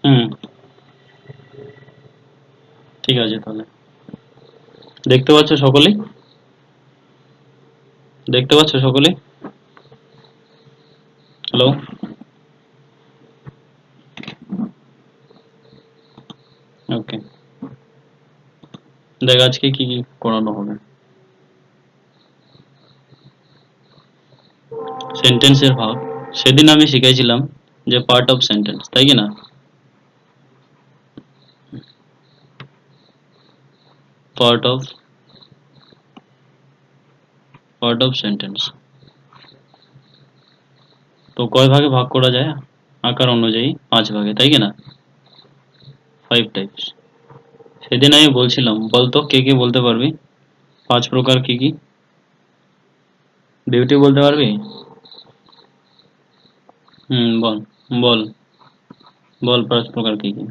হুম, ঠিক আছে তাহলে। দেখতে পাচ্ছ সকলেই? দেখতে পাচ্ছ সকলেই? হ্যালো? ওকে। দেখ আজকে কি কি করানো হবে। সেন্টেন্সের ভাগ। সেদিন আমি শিখাইছিলাম যে পার্ট অফ সেন্টেন্স, তাই কি না? Part of sentence. তো কয় ভাগে ভাগ করা যায়? আকার অনুযায়ী 5 ভাগে, তাই কি না? 5 টাইপস। সেদিন আমি বলছিলাম, বলতো কে কে বলতে পারবি 5 প্রকার কি কি? বিউটি বলতে পারবি? বল বল বল 5 প্রকার কি কি?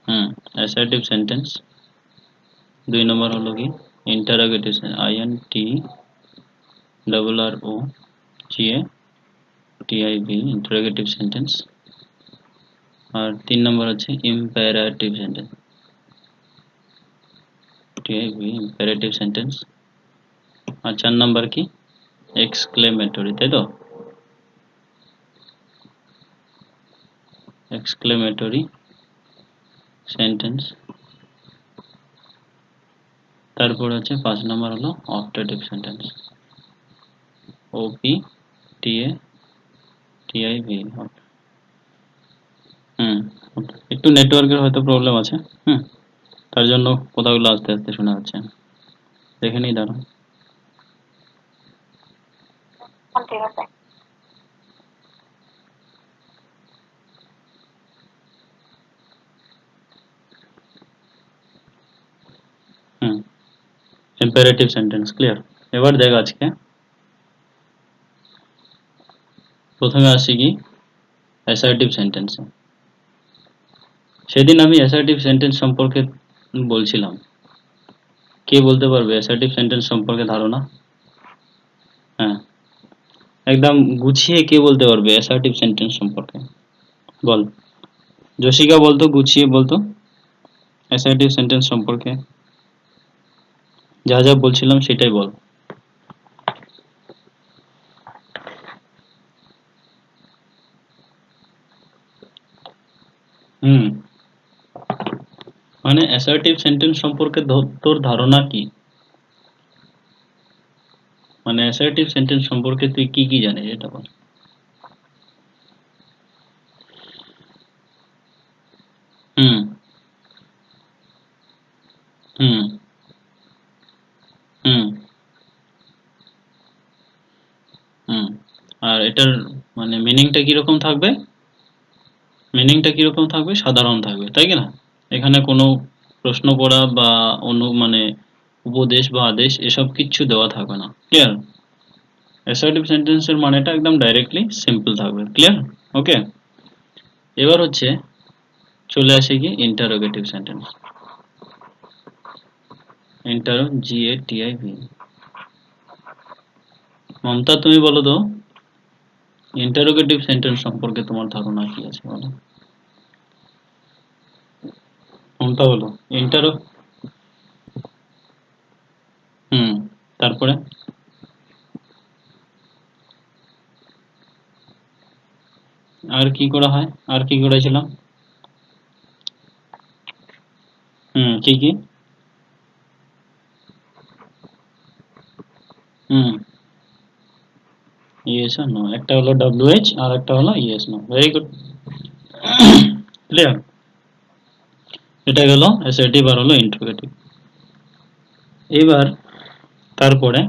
হুম, অ্যাসার্টিভ সেন্টেন্স। 2 নম্বর হলো কি interrogative, INT double RO GA TIV, interrogative sentence. আর 3 নম্বর হচ্ছে imperative sentence, TIV imperative sentence. আর 4 নম্বর কি এক্সক্লেমেটরি, তাই তো? Exclamatory sentence. তারপর হচ্ছে 5 নম্বর হলো optative sentence, OP TA TIV। হুম, একটু নেটওয়ার্কের হয়তো প্রবলেম আছে। হুম, তার জন্য কথাগুলো আস্তে আস্তে শোনা যাচ্ছে। দেখে নিই, দাঁড়াও। ঠিক আছে। হুম, ইম্পারেটিভ সেন্টেন্স ক্লিয়ার। এবার দেখ আজকে প্রথমে আসি কি অ্যাসার্টিভ সেন্টেন্সে। সেদিন আমি অ্যাসার্টিভ সেন্টেন্স সম্পর্কে বলছিলাম। কে বলতে পারবে অ্যাসার্টিভ সেন্টেন্স সম্পর্কে ধারণা? হ্যাঁ, একদম গুছিয়ে কে বলতে পারবে অ্যাসার্টিভ সেন্টেন্স সম্পর্কে? বল। জশিকা বলতো, গুছিয়ে বলতো অ্যাসার্টিভ সেন্টেন্স সম্পর্কে যা যা বলছিলাম সেটাই বল। হুম, মানে অ্যাসার্টিভ সেন্টেন্স সম্পর্কে তোর ধারণা কি? মানে অ্যাসার্টিভ সেন্টেন্স সম্পর্কে তুই কি কি জানিস এটা বল। হুম হুম হুম হুম। আর এটার মানে মিনিংটা কিরকম থাকবে? মিনিংটা কিরকম থাকবে? সাধারণ থাকবে, তাই কি না? এখানে কোনো প্রশ্ন করা বা মানে উপদেশ বা আদেশ এসব কিচ্ছু দেওয়া থাকবে না, ক্লিয়ার? অ্যাসার্টিভ সেন্টেন্সের মানেটা একদম ডাইরেক্টলি সিম্পল থাকবে, ক্লিয়ার? ওকে। এবার হচ্ছে চলে আসে কি ইন্টারোগেটিভ সেন্টেন্স। GATIV। মমতা তুমি বলো তো ইন্টারোগেটিভ সেন্টেন্স সম্পর্কে তোমার ধারণা কি আছে বলো। মমতা বলো ইন্টারো। হুম, তারপরে আর কি করা হয়? আর কি করেছিলাম? কি কি? হুম, ইয়েস আর নো। একটা হলো WH আর একটা হলো yes no. Very good, clear. এটা গেল অ্যাসার্টিভ আর হলো ইন্টারোগেটিভ। এবার তারপরে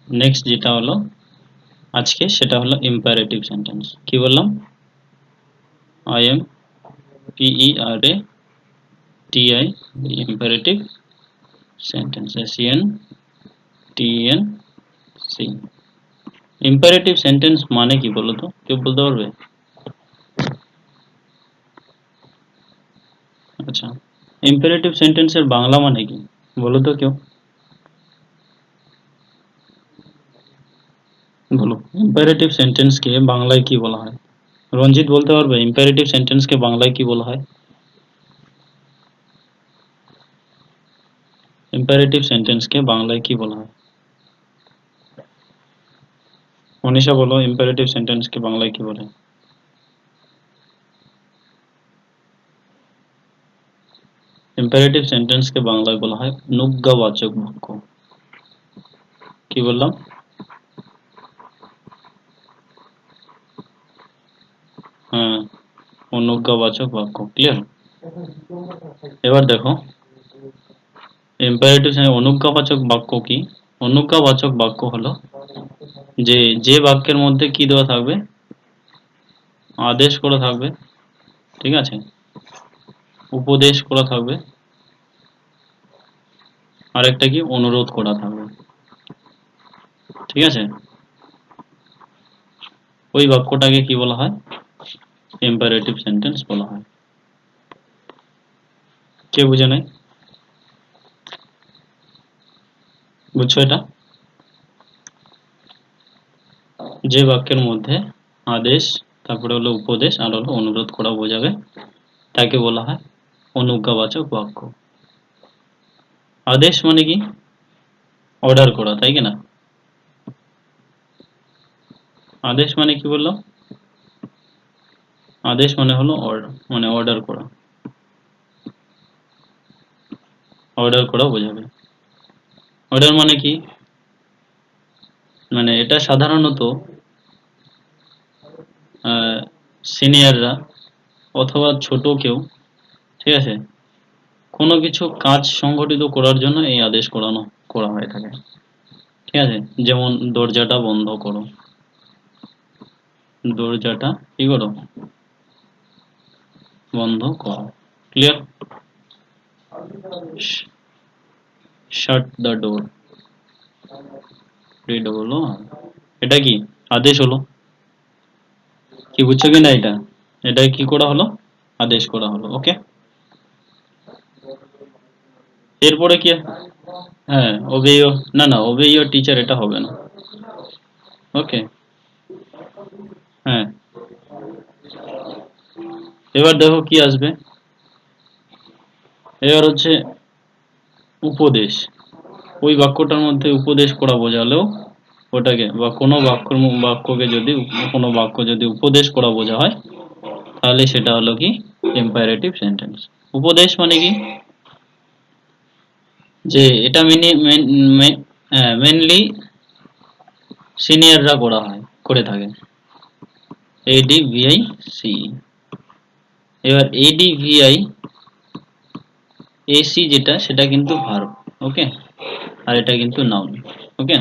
নেক্সট যেটা হলো আজকে সেটা হলো ইম্পারেটিভ সেন্টেন্স। কি বললাম? IMPERATIV imperative sentence, SENTENC। Imperative sentence মানে কি বলো তো, কেউ বলতে পারবে? আচ্ছা, ইম্পারেটিভ সেন্টেন্সের বাংলা মানে কি বলো তো কেউ? বলো ইম্পারেটিভ সেন্টেন্সকে বাংলায় কি বলা হয়? রঞ্জিত বলতে পারবে ইম্পারেটিভ সেন্টেন্সকে বাংলায় কি বলা হয়? ইম্পারেটিভ সেন্টেন্সকে বাংলায় কি বলা হয়? মনীষা বলো ইম্পারেটিভ সেন্টেন্সকে বাংলায় কি বলে? ইম্পারেটিভ সেন্টেন্সকে বাংলায় বলা হয় অনুজ্ঞাবাচক বাক্য। কি বললাম? হ্যাঁ, অনুজ্ঞাবাচক বাক্য। ক্লিয়ার? এবার দেখো ইম্পারেটিভ অনুজ্ঞাবাচক বাক্য কি? অনুজ্ঞাবাচক বাক্য হলো যে বাক্যের মধ্যে কি দেওয়া থাকবে? আদেশ করা থাকবে, ঠিক আছে, উপদেশ করা থাকবে, আর একটা কি অনুরোধ করা থাকবে, ঠিক আছে। ওই বাক্যটাকে কি বলা হয়? ইম্পারেটিভ সেন্টেন্স বলা হয়। কে বুঝে নাই? বুঝছো এটা? যে বাক্যের মধ্যে আদেশ, তারপরে হলো উপদেশ, আর হলো অনুরোধ করা বোঝাবে তাকে বলা হয় অনুজ্ঞাবাচক বাক্য। আদেশ মানে কি? অর্ডার করা, তাই কি না? আদেশ মানে কি বললাম? আদেশ মানে হলো অর্ডার করা, অর্ডার করা বোঝাবে। অর্ডার মানে কি? মানে এটা সাধারণত সিনিয়ররা অথবা ছোট কেউ, ঠিক আছে, কোনো কিছু কাজ সংগঠিত করার জন্য এই আদেশ করা হয়ে থাকে, ঠিক আছে। যেমন দরজাটা বন্ধ করো, দরজাটা কি করো? বন্ধ করো। Clear? Shut the door, read হলো, এটা কি আদেশ হলো। কি বুঝছো কিনা এটা? এটা কি করা হলো? আদেশ করা হলো। ওকে, এরপরে কি? হ্যাঁ, ওবে ইয়োর, না না, ওবে ইয়োর টিচার এটা হবে না। ওকে, হ্যাঁ, এবার দেখো কি আসবে। এবার হচ্ছে উপদেশ। ওই বাক্যটার মধ্যে উপদেশ করা বোঝালেও ওটাকে, বা কোনো বাক্যকে যদি, কোনো বাক্য যদি উপদেশ করা বোঝা হয় তাহলে সেটা হলো কি ইম্পারেটিভ সেন্টেন্স। উপদেশ মানে কি? যে এটা মেনলি সিনিয়ররা করে থাকে, এডিভিআই সি। এবার এডিভিআই এসি যেটা, সেটা কিন্তু ভার্ব। ওকে, আর এটা কিন্তু নাউন। ওকে,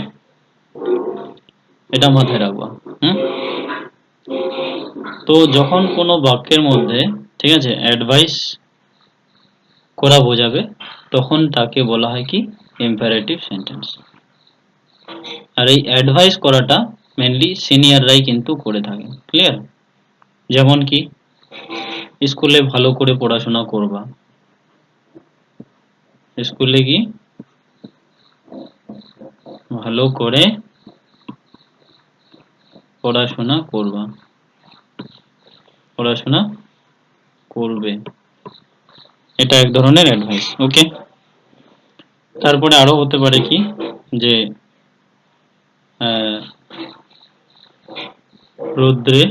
এটা মাথায় রাখবা। হুম, তো যখন কোনো বাক্যের মধ্যে, ঠিক আছে, অ্যাডভাইস করা বোঝাবে তখন তাকে বলা হয় কি ইম্পারেটিভ সেন্টেন্স। আর এই অ্যাডভাইস করাটা মেনলি সিনিয়ররাই কিন্তু করে থাকে। ক্লিয়ার? যেমন কি স্কুলে ভালো করে পড়াশোনা করবা, স্কুলে কি ভালো করে পড়াশোনা করবা, পড়াশোনা করবে, এটা এক ধরনের অ্যাডভাইস। ওকে, তারপরে আরো হতে পারে কি যে রৌদ্রে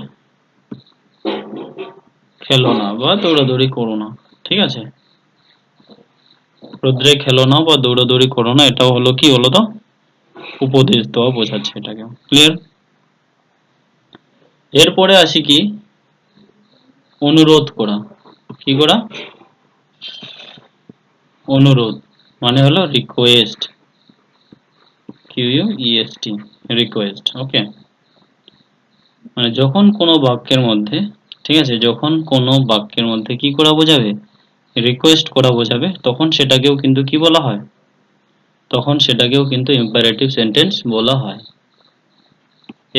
খেলো না বা দৌড়াদৌড়ি করো না, ঠিক আছে। রৌদ্রে খেলো না বা দৌড়াদৌড়ি করো না, এটাও হলো কি, হলো তো উপদেশ দেওয়া বোঝাচ্ছে এটাকে। ক্লিয়ার? এরপরে আসি কি অনুরোধ করা। কি করা? অনুরোধ মানে হলো রিকোয়েস্ট, কিউইউইএসটি, রিকোয়েস্ট। ওকে, মানে যখন কোনো বাক্যের মধ্যে, ঠিক আছে, যখন কোনো বাক্যের মধ্যে কি করা বোঝাবে? রিকোয়েস্ট করা বোঝাবে, তখন সেটাকেও কিন্তু কি বলা হয়? তখন সেটাকেও কিন্তু ইম্পারেটিভ সেন্টেন্স বলা হয়।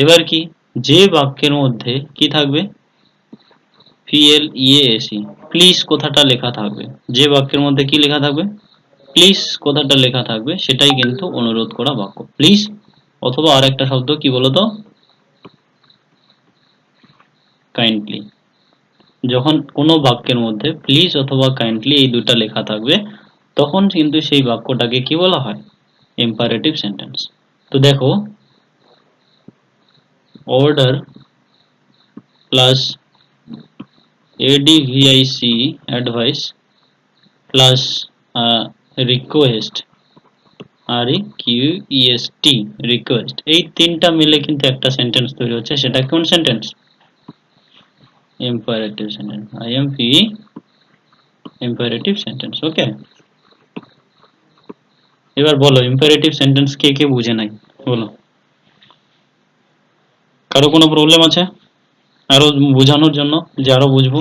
এবার কি, যে বাক্যের মধ্যে কি থাকবে? পিএলইএসি, প্লিজ কথাটা লেখা থাকবে। যে বাক্যের মধ্যে কি লেখা থাকবে? প্লিজ কথাটা লেখা থাকবে, সেটাই কিন্তু অনুরোধ করা বাক্য। প্লিজ অথবা আর একটা শব্দ কি বলতো? কাইন্ডলি। যখন কোনো বাক্যের মধ্যে প্লিজ অথবা কাইন্ডলি এই দুটো লেখা থাকবে তখন কিন্তু সেই বাক্যটাকে কি বলা হয়? Imperative sentence. তো দেখো, order plus advic advice plus request REQEST request, এই তিনটা মিলে কিন্তু একটা সেন্টেন্স তৈরি হচ্ছে। সেটা কোন sentence? Imperative sentence. IMP imperative sentence. Okay, এবার বলো ইম্পারেটিভ সেন্টেন্স কে কে বুঝে নাই বলো? কারো কোনো প্রবলেম আছে আরো বোঝানোর জন্য, যে আরো বুঝবো?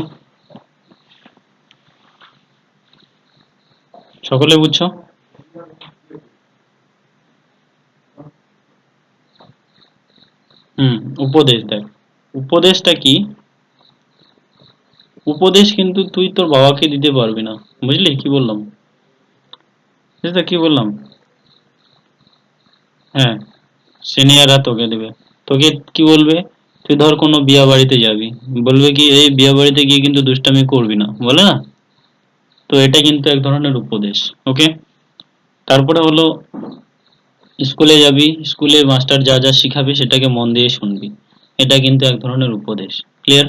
সকলে বুঝছো? উপদেশ। দেখ, উপদেশটা কি? উপদেশ কিন্তু তুই তোর বাবাকে দিতে পারবি না, বুঝলি কি বললাম? বুঝলি কি বললাম? হ্যাঁ, সিনিয়ররা তোকে দেবে। তোকে কি বলবে? তুই ধর কোনো বিয়া বাড়িতে যাবি, বলবে কি এই বিয়া বাড়িতে গিয়ে কিন্তু দুষ্টামি করবি না, বলে না? তো এটা কিন্তু এক ধরনের উপদেশ। ওকে, তারপরে হলো স্কুলে যাবি, স্কুলে মাস্টার যা যা শিখাবে সেটাকে মন দিয়ে শুনবি, এটা কিন্তু এক ধরনের উপদেশ। ক্লিয়ার?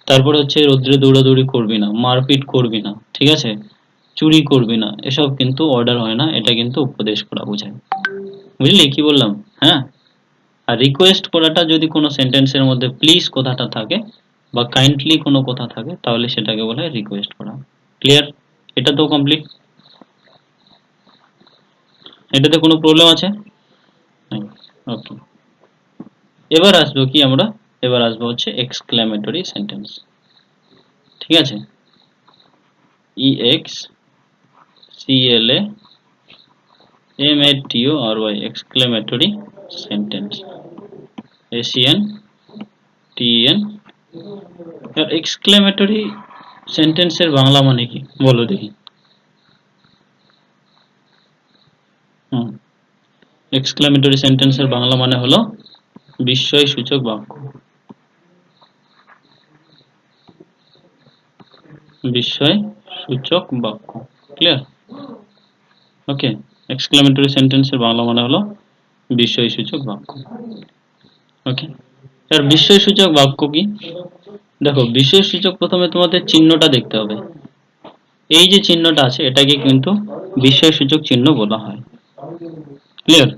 তারপরে হচ্ছে রোদ্রে দৌড়াদৌড়ি করবি না, মারপিট করবি না, ঠিক আছে, চুরি করবি না, এসব কিন্তু অর্ডার হয় না, এটা কিন্তু উপদেশ করা বোঝায়। বুঝলি কি বললাম? হ্যাঁ। আর রিকোয়েস্ট করাটা যদি কোনো সেন্টেন্সের মধ্যে প্লিজ কথাটা থাকে বা কাইন্ডলি কোনো কথা থাকে তাহলে সেটাকে বলা হয় রিকোয়েস্ট করা। ক্লিয়ার? এটা তো কমপ্লিট। এটাতে কোনো প্রবলেম আছে? ওকে, এবার আসবো কি আমরা, এবার আসবো হচ্ছে এক্সক্লেমেটরি সেন্টেন্স। ঠিক আছে, EXCLAMATORY exclamatory sentence, ACNTEN। Exclamatory সেন্টেন্সের বাংলা মানে কি বলো দেখি? এক্সক্লেমেটরি সেন্টেন্সের বাংলা মানে হলো বিস্ময়সূচক বাক্য। বিস্ময়সূচক বাক্য। ক্লিয়ার? ওকে, এক্সক্লেমেটরি সেন্টেন্সের বাংলা মানে হলো বিস্ময়সূচক বাক্য। ওকে, আর বিস্ময়সূচক বাক্য কি? দেখো, বিস্ময়সূচক প্রথমে তোমাদের চিহ্নটা দেখতে হবে। এই যে চিহ্নটা আছে এটাকে কিন্তু বিস্ময়সূচক চিহ্ন বলা হয়। ক্লিয়ার?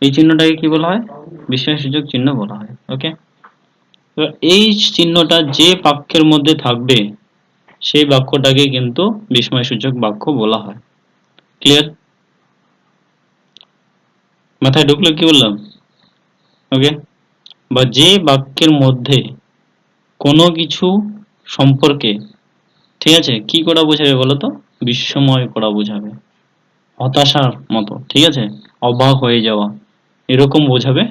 এই চিহ্নটাকে কি বলা হয়? বিস্ময়সূচক চিহ্ন বলা হয়। ওকে, এবার এই চিহ্নটা যে বাক্যের মধ্যে থাকবে সেই বাক্যটাকে কিন্তু বিস্ময়সূচক বাক্য বলা হয়। ক্লিয়ার? মাথায় ঢুকলো কি বললাম? ওকে, বা যে বাক্যের মধ্যে কোনো কিছু সম্পর্কে, ঠিক আছে, কি করা বোঝাবে বলতো? বিস্ময় করা বোঝাবে, হতাশার মতো, ঠিক আছে, অবাক হয়ে যাওয়া, এরকম বোঝাবে,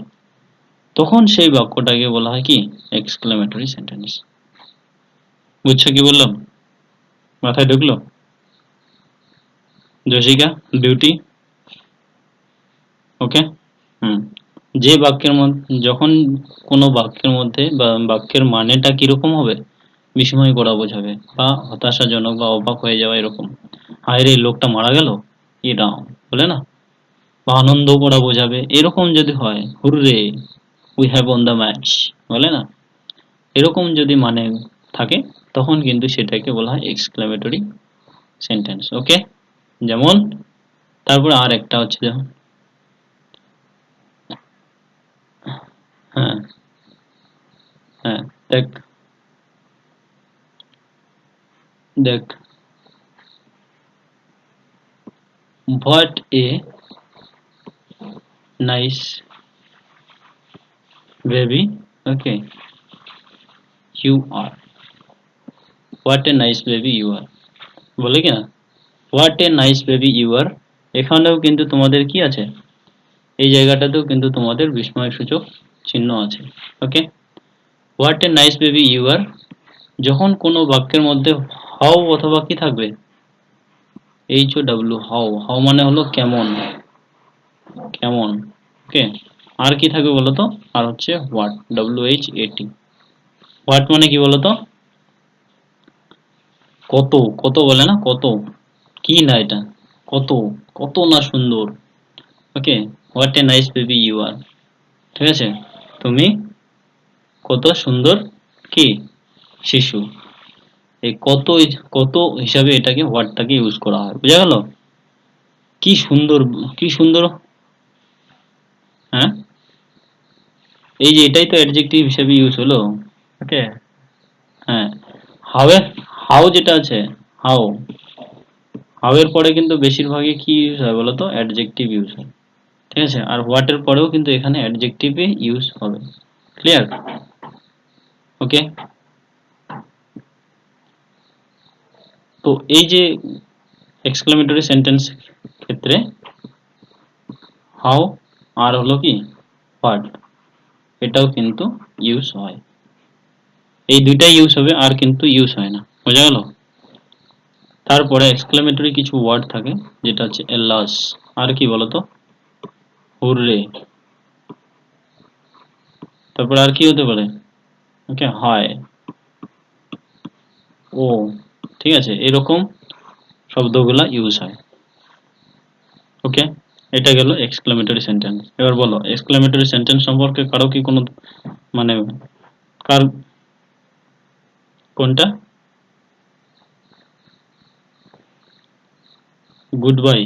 তখন সেই বাক্যটাকে বলা হয় কি? Exclamatory sentence. বুঝছো কি বললাম? মাথায় ঢুকলো? জশিকা, বিউটি? ওকে। যে বাক্যের মধ্যে, যখন কোনো বাক্যের মধ্যে বা বাক্যের মানেটা কিরকম হবে? বিস্ময় করা বোঝাবে বা হতাশাজনক বা অবাক হয়ে যাওয়া এরকম, হায় রে লোকটা মারা গেল, এরা বলে না, বা আনন্দ করা বোঝাবে, এরকম যদি হয়, hurray we have won the match, বলে না, এরকম যদি মানে থাকে তখন কিন্তু সেটাকে বলা হয় এক্সক্লেমেটরি সেন্টেন্স। ওকে, যেমন তারপরে আর একটা হচ্ছে যেমন, হ্যাঁ হ্যাঁ, দেখ দেখ, what a nice baby, okay, you are, what a nice baby you are, বলে কি না, what a nice baby you are, এখানেও কিন্তু তোমাদের কি আছে? এই জায়গাটাতেও কিন্তু তোমাদের বিস্ময়সূচক চিহ্ন আছে। Okay, what a nice baby you are, যখন কোনো বাক্যের মধ্যে হাউ অথবা কি থাকবে? HOW, হাউ, হাউ মানে হলো কেমন, কেমন। ওকে, আর কি থাকবে বলো তো? আর হচ্ছে হোয়াট, WHAT। হোয়াট মানে কি বলো তো? কত, কত বলে না, কত, কি না এটা, কত, কত না সুন্দর। Okay, what a nice baby you are. ঠিক আছে, তুমি কত সুন্দর কি শিশু। এই কত, কত হিসাবে এটাকে হোয়াটটাকে ইউজ করা হয়, বুঝা গেল? কি সুন্দর, কি সুন্দর। হ্যাঁ, এই যে এটাই তো অ্যাডজেক্টিভ হিসেবে ইউজ হলো। ওকে, হ্যাঁ। হাউ এর, হাউ যেটা আছে, হাউ, হাউ এর পরে কিন্তু বেশিরভাগই কি ইউজ হয় বলতো? অ্যাডজেক্টিভ ইউজ হয়। ঠিক আছে, আর হোয়াট এর পরেও কিন্তু এখানে অ্যাডজেক্টিভে ইউজ হবে। ক্লিয়ার? ওকে, তো এই যে এক্সক্লেমেটরি সেন্টেন্স ক্ষেত্রে হাউ আর হলো কি হোয়াট, এটাও কিন্তু ইউজ হয়। এই দুইটাই ইউজ হবে, আর কিন্তু ইউজ হয় না, বোঝা গেল? তারপরে এক্সক্লেমেটরি কিছু ওয়ার্ড থাকে, যেটা হচ্ছে এলাস, আর কি বলতো? হুররে। তারপরে আর কি হতে পারে? ওকে, হয়, ও, ঠিক আছে, এরকম শব্দগুলা ইউজ হয়। ওকে, এটা গেল এক্সক্লেমেটরি সেন্টেন্স। এবার বলো, এক্সক্লেমেটরি সেন্টেন্স সম্পর্কে কারো কি কোনো মানে, কার, কোনটা? Good bye.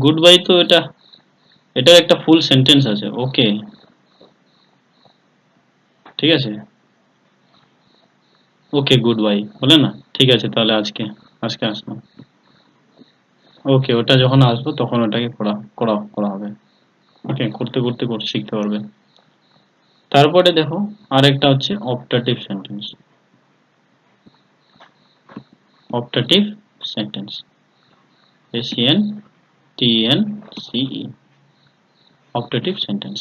গুড বাই তো এটা, এটার একটা ফুল সেন্টেন্স আছে। ওকে, ঠিক আছে, ওকে গুড বাই বলে না? ঠিক আছে, তাহলে আজকে, আজকে আসলাম। ওকে, ওটা যখন আসবো তখন ওটাকে করা করা করা হবে। ওকে, করতে করতে করতে শিখতে পারবে। তারপরে দেখো, আরেকটা হচ্ছে optative sentence. Optative sentence, SENTENCE, optative sentence.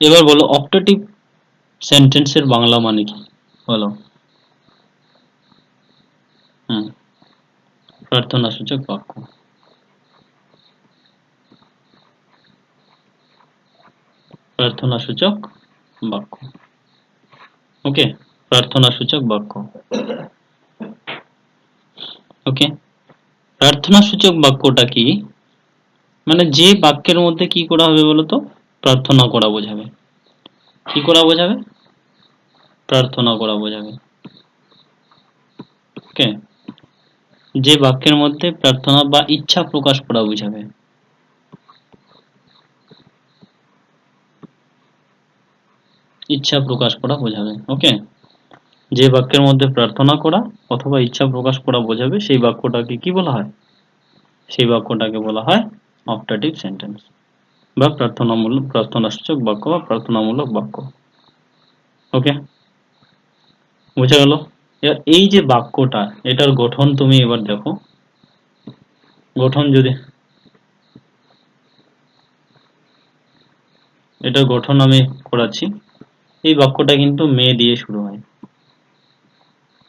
এবার বলো, অপটাটিভ সেন্টেন্সের বাংলা মানে কি বলো? হুম, প্রার্থনাসূচক বাক্য। প্রার্থনাসূচক বাক্য। ওকে, প্রার্থনাসূচক বাক্য। ওকে, প্রার্থনাসূচক বাক্যটা কি? মানে যে বাক্যের মধ্যে কি করা হবে বলতো? প্রার্থনা করা বোঝাবে। কি করা বোঝাবে? প্রার্থনা করা বোঝাবে। ওকে, যে বাক্যের মধ্যে প্রার্থনা বা ইচ্ছা প্রকাশ করা বোঝাবে। ইচ্ছা প্রকাশ করা বোঝাবে। ওকে, যে বাক্যের মধ্যে প্রার্থনা করা অথবা ইচ্ছা প্রকাশ করা বোঝাবে, সেই বাক্যটাকে কি বলা হয়? সেই বাক্যটাকে বলা হয় অপটাটিভ সেন্টেন্স, বা প্রার্থনামূলক, প্রার্থনাসূচক বাক্য বা প্রার্থনামূলক বাক্য। ওকে, বোঝা গেল? এবার এই যে বাক্যটা, এটার গঠন তুমি এবার দেখো। গঠন যদি, এটার গঠন আমি করাচ্ছি। এই বাক্যটা কিন্তু মে দিয়ে শুরু হয়।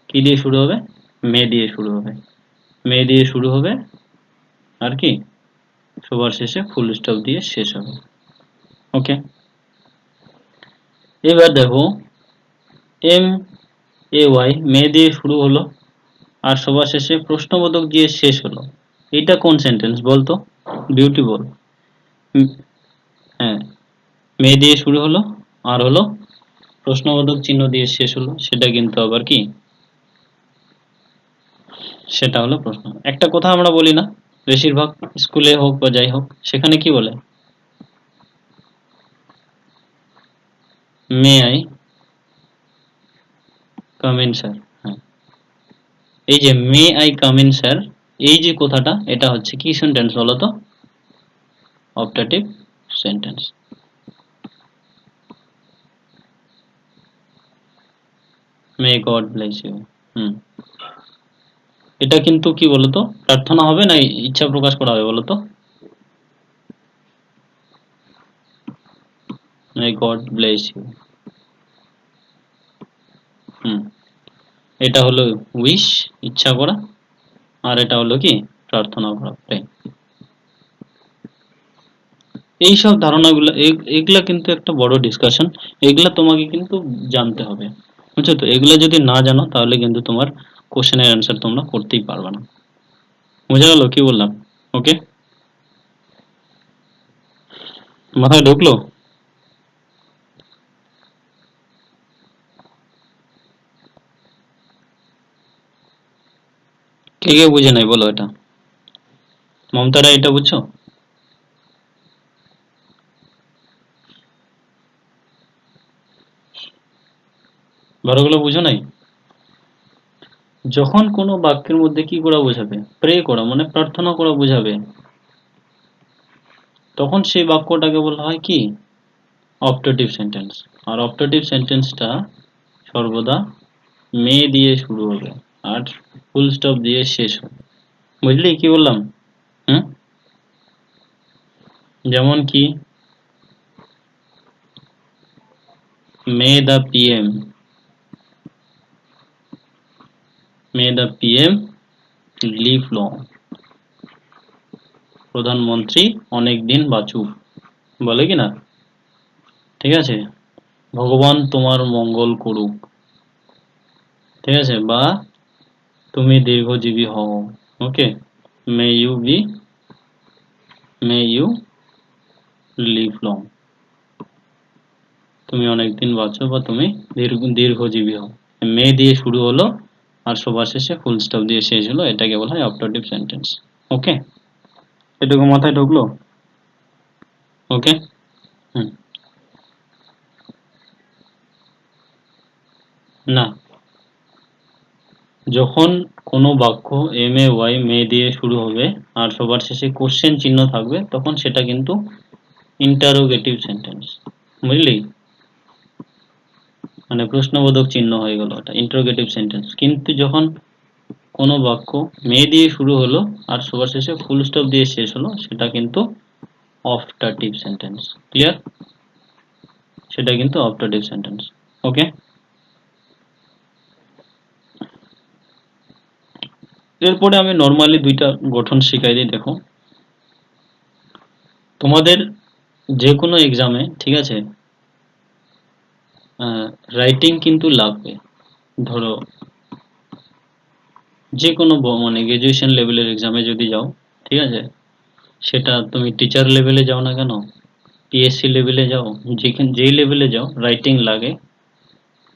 কি দিয়ে শুরু হবে? মে দিয়ে শুরু হবে। মে দিয়ে শুরু হবে, আর কি সবার শেষে ফুল স্টপ দিয়ে শেষ হবে। ওকে, এবার দেখো, MAY, মে দিয়ে শুরু হলো আর সবার শেষে প্রশ্নবোধক দিয়ে শেষ হলো। এটা কোন সেন্টেন্স বলতো? বিউটিফুল। হ্যাঁ, মে দিয়ে শুরু হলো আর হলো প্রশ্নবোধক চিহ্ন দিয়ে শেষ হলো, সেটা কিন্তু আবার কি, সেটা হলো প্রশ্ন। একটা কথা আমরা বলি না, বেশিরভাগ স্কুলে হোক বা যাই হোক, সেখানে কি বলে? May I come in sir. হ্যাঁ, এই যে may I come in sir, এই যে কথাটা, এটা হচ্ছে কি সেন্টেন্স বলো তো? Optative sentence. May God bless you. হুম, এটা কিন্তু কি বলতো? প্রার্থনা হবে না ইচ্ছা প্রকাশ করা হবে বলতো? May God bless you. হুম, এটা হলো উইশ, ইচ্ছা করা, আর এটা হলো কি প্রার্থনা করা, প্রে। এইসব ধারণাগুলো এগুলা কিন্তু একটা বড় ডিসকাশন। এগুলা তোমাকে কিন্তু জানতে হবে, বুঝছো তো? এগুলা যদি না জানো তাহলে কিন্তু তোমার কোশ্চেনের অ্যান্সার তোমরা করতেই পারবে না। বোঝা গেল কি বললাম? ওকে, মাথায় ঢুকলো? কে কে বুঝে নাই বলো এটা? মমতারা এটা বুঝছো? বড়গুলো বুঝো নাই? যখন কোনো বাক্যের মধ্যে কি করা বোঝাবে, প্রে করা মানে প্রার্থনা করা বোঝাবে, তখন সেই বাক্যটাকে বলা হয় কি? Optative sentence. আর অপটেটিভ সেন্টেন্সটা সর্বদা মে দিয়ে শুরু হবে আর ফুল স্টপ দিয়ে শেষ হবে। বুঝলি কি বললাম? হুম? যেমন কি, may the PM, may the PM live long, প্রধানমন্ত্রী অনেক দিন বাঁচুক, বলে কি না? ঠিক আছে, ভগবান তোমার মঙ্গল করুক, ঠিক আছে, বা তুমি দীর্ঘজীবী হও, okay, may you be, may you live long, তুমি অনেকদিন বাঁচো বা তুমি দীর্ঘজীবী হও। মে দিয়ে শুরু হলো আর সবার শেষে ফুল স্টপ দিয়ে শেষ হলো, এটাকে বলা হয় অপটেটিভ সেন্টেন্স। ওকে, এটুকু মাথায় ঢুকলো? ওকে। হুম। না, যখন কোনো বাক্য এম এ ওয়াই মে দিয়ে শুরু হবে আর সবার শেষে কোশ্চেন চিহ্ন থাকবে তখন সেটা কিন্তু ইন্টারোগেটিভ সেন্টেন্স। বুঝলি? মানে প্রশ্নবোধক চিহ্ন হয়ে গেল, এটা ইন্টারোগেটিভ সেন্টেন্স। কিন্তু যখন কোনো বাক্য মে দিয়ে শুরু হলো আর সবার শেষে ফুল স্টপ দিয়ে শেষ হলো সেটা কিন্তু অপটাটিভ সেন্টেন্স। ক্লিয়ার? সেটা কিন্তু অপটাটিভ সেন্টেন্স। ওকে, এরপরে আমি নর্মালি দুইটা গঠন শিখাই দিই। দেখো, তোমাদের যে কোনো এক্সামে, ঠিক আছে, রাইটিং কিন্তু লাগবে। ধরো যে কোনো মানে গ্রাজুয়েশন লেভেলের এক্সামে যদি যাও, ঠিক আছে, সেটা তুমি টিচার লেভেলে যাও না কেন, পিএসসি লেভেলে যাও, যেখানে যেই লেভেলে যাও রাইটিং লাগে।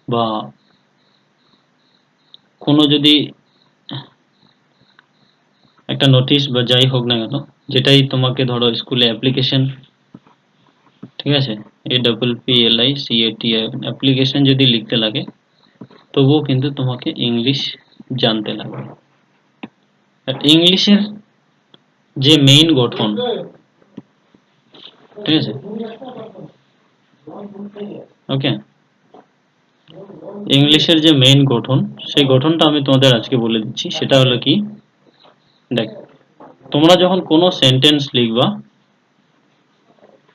বা কোনো যদি একটা নোটিশ বা যাই হোক না কেন, যেটাই তোমাকে ধরো স্কুলে অ্যাপ্লিকেশন, ঠিক আছে, APPLICAT অ্যাপ্লিকেশন যদি লিখতে লাগে তবুও কিন্তু তোমাকে ইংলিশ জানতে লাগবে। আর ইংলিশের যে মেইন গঠন, ঠিক আছে, ওকে, ইংলিশের যে মেইন গঠন, সেই গঠনটা আমি তোমাদের আজকে বলে দিচ্ছি। সেটা হলো কি, দেখ, তোমরা যখন কোনো সেন্টেন্স লিখবা,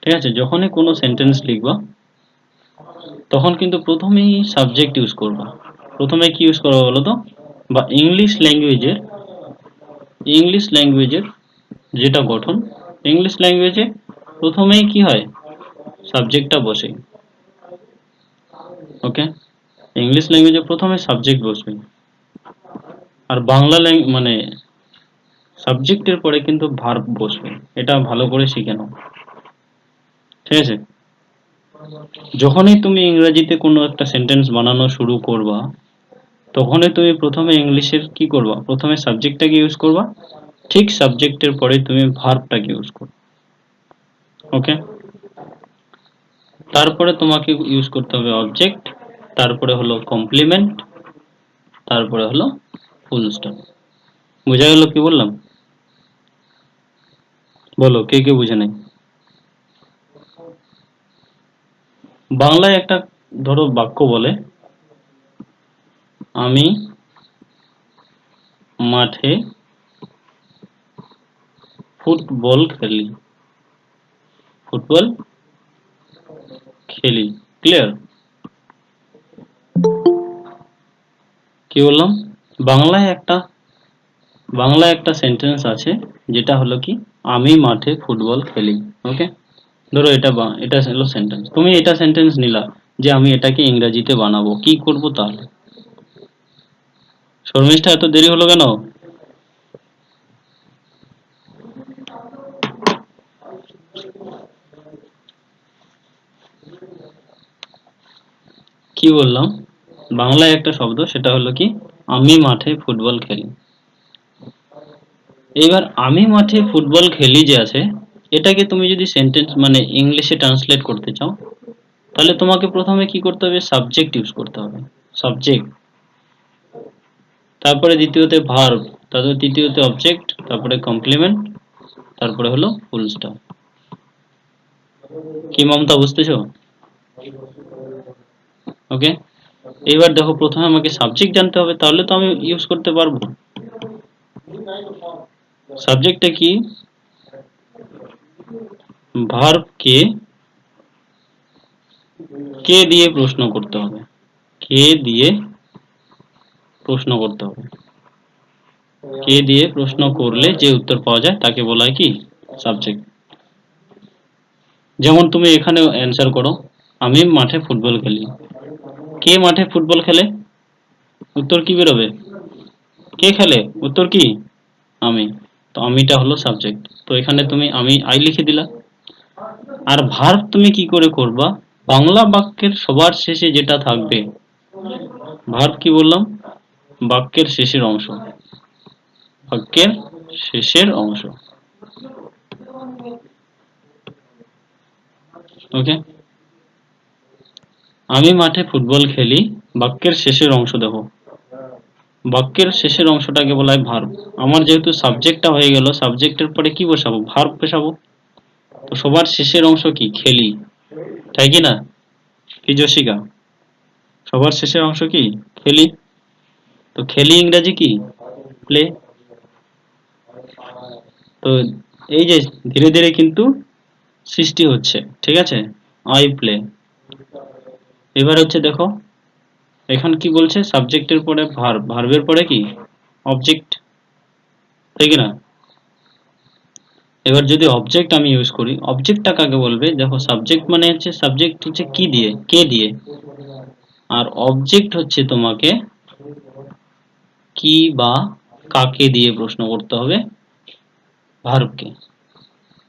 ঠিক আছে, যখনই কোনো সেন্টেন্স লিখবা তখন কিন্তু প্রথমেই সাবজেক্ট ইউজ করবা। প্রথমে কি ইউজ করবা বলো তো? বা ইংলিশ ল্যাঙ্গুয়েজের যেটা গঠন, ইংলিশ ল্যাঙ্গুয়েজে প্রথমেই কি হয়, সাবজেক্টটা বসে। ওকে, ইংলিশ ল্যাঙ্গুয়েজে প্রথমে সাবজেক্ট বসবে, আর বাংলা মানে সাবজেক্টের পরে কিন্তু ভার্ব বসবে। এটা ভালো করে শিখে নাও, ঠিক আছে? যখনই তুমি ইংরেজিতে কোনো একটা সেন্টেন্স বানানো শুরু করবা তখনই তুমি প্রথমে ইংলিশের কি করবা, প্রথমে সাবজেক্টটাকে ইউজ করবা, ঠিক সাবজেক্টের পরে তুমি ভার্বটাকে ইউজ করবে। ওকে, তারপরে তোমাকে ইউজ করতে হবে অবজেক্ট, তারপরে হলো কমপ্লিমেন্ট, তারপরে হলো ফুল স্টপ। বোঝা গেল কি বললাম? বলো কে কে বুঝে নাই? বাংলায় একটা ধরো বাক্য বলে, আমি মাঠে ফুটবল খেলি, ফুটবল খেলি। ক্লিয়ার? কি বললাম? বাংলায় একটা বাংলায় একটা সেন্টেন্স আছে যেটা হলো কি, আমি মাঠে ফুটবল খেলি। ওকে, ধরো এটা হলো সেন্টেন্স, তুমি এটা সেন্টেন্স নিলা যে আমি এটাকে ইংরেজিতে বানাবো, কি করব তাহলে? শর্মিষ্ঠা এত দেরি হলো কেন? কি বললাম? বাংলায় একটা শব্দ, সেটা হলো কি, আমি মাঠে ফুটবল খেলি। এবার আমি মাঠে ফুটবল খেলি যে আছে, এটাকে তুমি যদি সেন্টেন্স মানে ইংলিশে ট্রান্সলেট করতে চাও, তাহলে তোমাকে প্রথমে কি করতে হবে? সাবজেক্ট ইউজ করতে হবে। সাবজেক্ট, তারপরে দ্বিতীয়তে ভার্ব, তারপরে তৃতীয়তে অবজেক্ট, তারপরে কমপ্লিমেন্ট, তারপরে হলো ফুল স্টপ। কি মমতা, বুঝতেছো? ওকে, এবার দেখো প্রথমে আমাকে সাবজেক্ট জানতে হবে, তাহলে তো আমি ইউজ করতে পারবো। সাবজেক্টটা কি? ভার্বকে কে দিয়ে প্রশ্ন করতে হবে, কে দিয়ে প্রশ্ন করতে হবে। কে দিয়ে প্রশ্ন করলে যে উত্তর পাওয়া যায় তাকে বলা হয় কি? সাবজেক্ট। যেমন তুমি এখানে অ্যান্সার করো, আমি মাঠে ফুটবল খেলি। কে মাঠে ফুটবল খেলে? উত্তর কি বেরোবে? কে খেলে? উত্তর কি? আমি। তো আমিটা হলো সাবজেক্ট, তো এখানে তুমি আমি আই লিখে দিলা। আর ভার্ব তুমি কি করে করবা? বাংলা বাক্যের সবার শেষে যেটা থাকবে, ভার্ব কি বললাম? বাক্যের শেষের অংশ, বাক্যের শেষের অংশ। ওকে, আমি মাঠে ফুটবল খেলি, বাক্যের শেষের অংশ দেখো, বাক্যের শেষের অংশটাকে বলা হয় ভার্ব। আমার যেহেতু সাবজেক্টটা হয়ে গেল, সাবজেক্টের পরে কি বসাবো? ভার্ব বসাবো। তো সবার শেষের অংশ কি? খেলি, তাই কি না? কি যশিকা, সবার শেষের অংশ কি? খেলি। তো খেলি ইংরেজি কি? প্লে। তো এই যে ধীরে ধীরে কিন্তু সৃষ্টি হচ্ছে, ঠিক আছে, আই প্লে। এবার হচ্ছে দেখো, এখন কি বলছে? সাবজেক্টের পরে ভার্ব, ভার্বের পরে কি? অবজেক্ট, তাই কি না? এবার যদি অবজেক্ট আমি ইউজ করি, অবজেক্টটা কাকে বলবে? দেখো, সাবজেক্ট মানে হচ্ছে, সাবজেক্ট হচ্ছে কি দিয়ে, কে দিয়ে, আর অবজেক্ট হচ্ছে তোমাকে কি বা কাকে দিয়ে প্রশ্ন করতে হবে? ভার্বকে।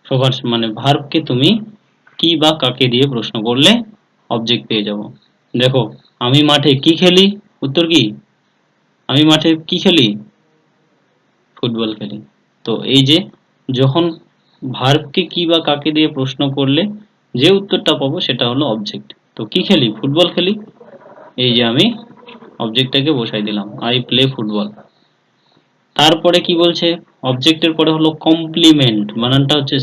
সবার মানে ভার্বকে তুমি কি বা কাকে দিয়ে প্রশ্ন করলে অবজেক্ট পেয়ে যাব। দেখো, আমি মাঠে কি খেলি, উত্তর কি? আমি মাঠে কি খেলি? ফুটবল খেলি। তো এই যে, যখন ভার্বকে কি বা কাকে দিয়ে প্রশ্ন করলে যে উত্তরটা পাবো সেটা হলো অবজেক্ট। তো কি খেলি? ফুটবল খেলি। এই যে আমি অবজেক্টটাকে বসাই দিলাম, আই প্লে ফুটবল। তারপরে কি বলছে? অবজেক্টের পরে হলো কমপ্লিমেন্ট, বানানটা হচ্ছে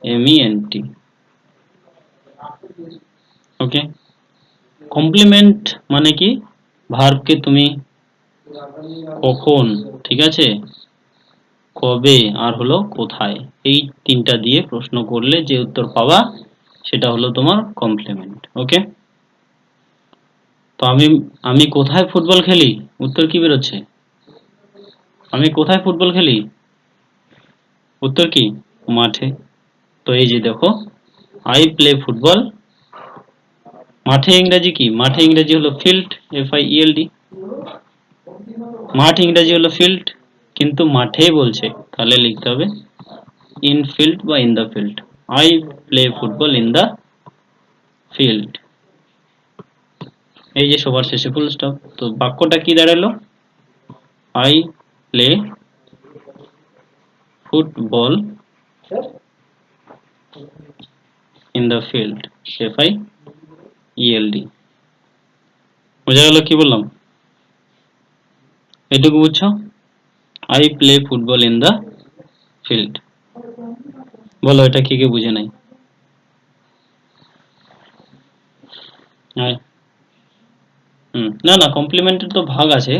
COMPLEMENT। ওকে, কমপ্লিমেন্ট মানে কি? ভার্বকে তুমি কখন, ঠিক আছে, কবে, আর হলো কোথায়, এই তিনটা দিয়ে প্রশ্ন করলে যে উত্তর পাবা সেটা হলো তোমার কমপ্লিমেন্ট। ওকে, তো আমি আমি কোথায় ফুটবল খেলি, উত্তর কি বেরোচ্ছে? আমি কোথায় ফুটবল খেলি? উত্তর কি? মাঠে। তো এই যে দেখো, আই প্লে ফুটবল। মাঠে ইংরেজি কি? মাঠে ইংরেজি হলো ফিল্ড, FIELD। মাঠ ইংরেজি হলো ফিল্ড, কিন্তু মাঠে বলছে, তাহলে লিখতে হবে ইন ফিল্ড বা in the field. I play football in the field. এই যে সবার শেষে ফুল স্টপ। তো বাক্যটা কি দাঁড়ালো? I play football in the field, FIELD। বোঝা গেল কি বললাম? এটুকু বুঝছো? I play football in the field. বলো, এটা কি কে বুঝে নাই? না না, কমপ্লিমেন্টের তো ভাগ আছে।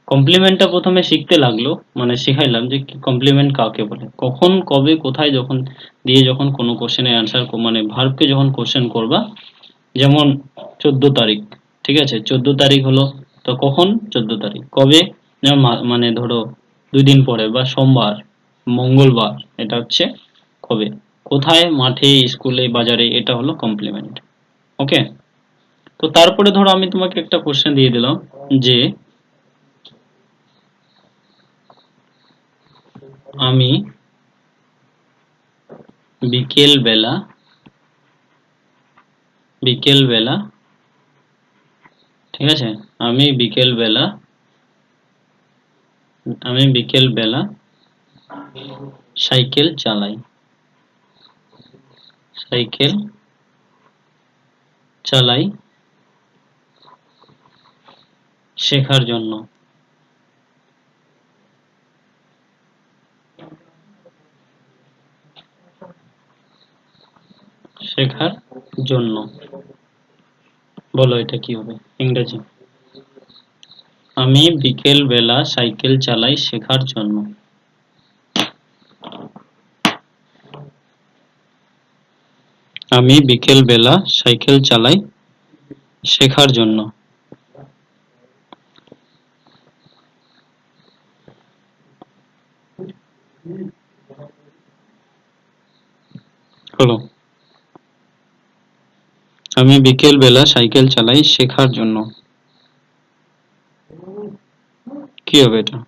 কমপ্লিমেন্টটা প্রথমে শিখতে লাগলো, মানে শিখাইলাম যে কমপ্লিমেন্ট কাকে বলে, কখন, কবে, কোথায়, যখন দিয়ে যখন কোনো কোশ্চেনের অ্যান্সার মানে ভার্বকে যখন কোশ্চেন করবা। যেমন 14 তারিখ, ঠিক আছে, 14 তারিখ হলো, তো কখন? 14 তারিখ। কবে? যেমন মানে ধরো 2 দিন পরে, বা সোমবার, মঙ্গলবার, এটা হচ্ছে হবে। কোথায়? মাঠে, স্কুলে, বাজারে, এটা হলো কমপ্লিমেন্ট। ওকে, তো তারপরে ধরো আমি তোমাকে একটা কোশ্চেন দিয়ে দিলাম যে আমি বিকেল বেলা ঠিক আছে, আমি বিকেল বেলা সাইকেল চালাই শেখার জন্য। শেখার জন্য বলো এটা কি হবে ইংরেজি? আমি বিকেল বেলা সাইকেল চালাই শেখার জন্য। আমি বিকেল বেলা সাইকেল চালাই শেখার জন্য। হলো, আমি বিকেল বেলা সাইকেল চালাই শেখার জন্য। কি হবে এটা?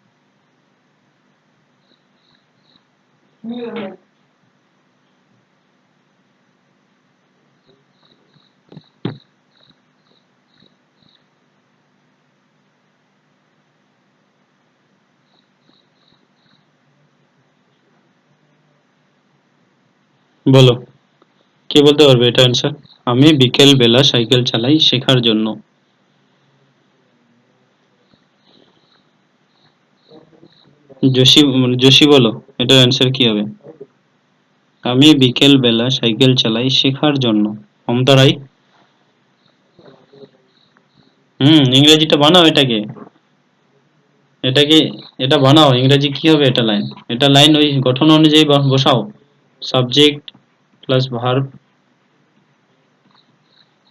বলো, কে বলতে পারবে এটা অ্যান্সার? আমি বিকেল বেলা সাইকেল চালাই শেখার জন্য। যোশী বলো, এটার অ্যান্সার কি হবে? আমি বিকেল বেলা সাইকেল চালাই শেখার জন্য। মমতা রাই? ইংরেজিটা বানাও এটাকে। এটাকে এটা বানাও ইংরেজি কি হবে এটা লাইন? এটা লাইন ওই গঠন অনুযায়ী বসাও। Subject plus verb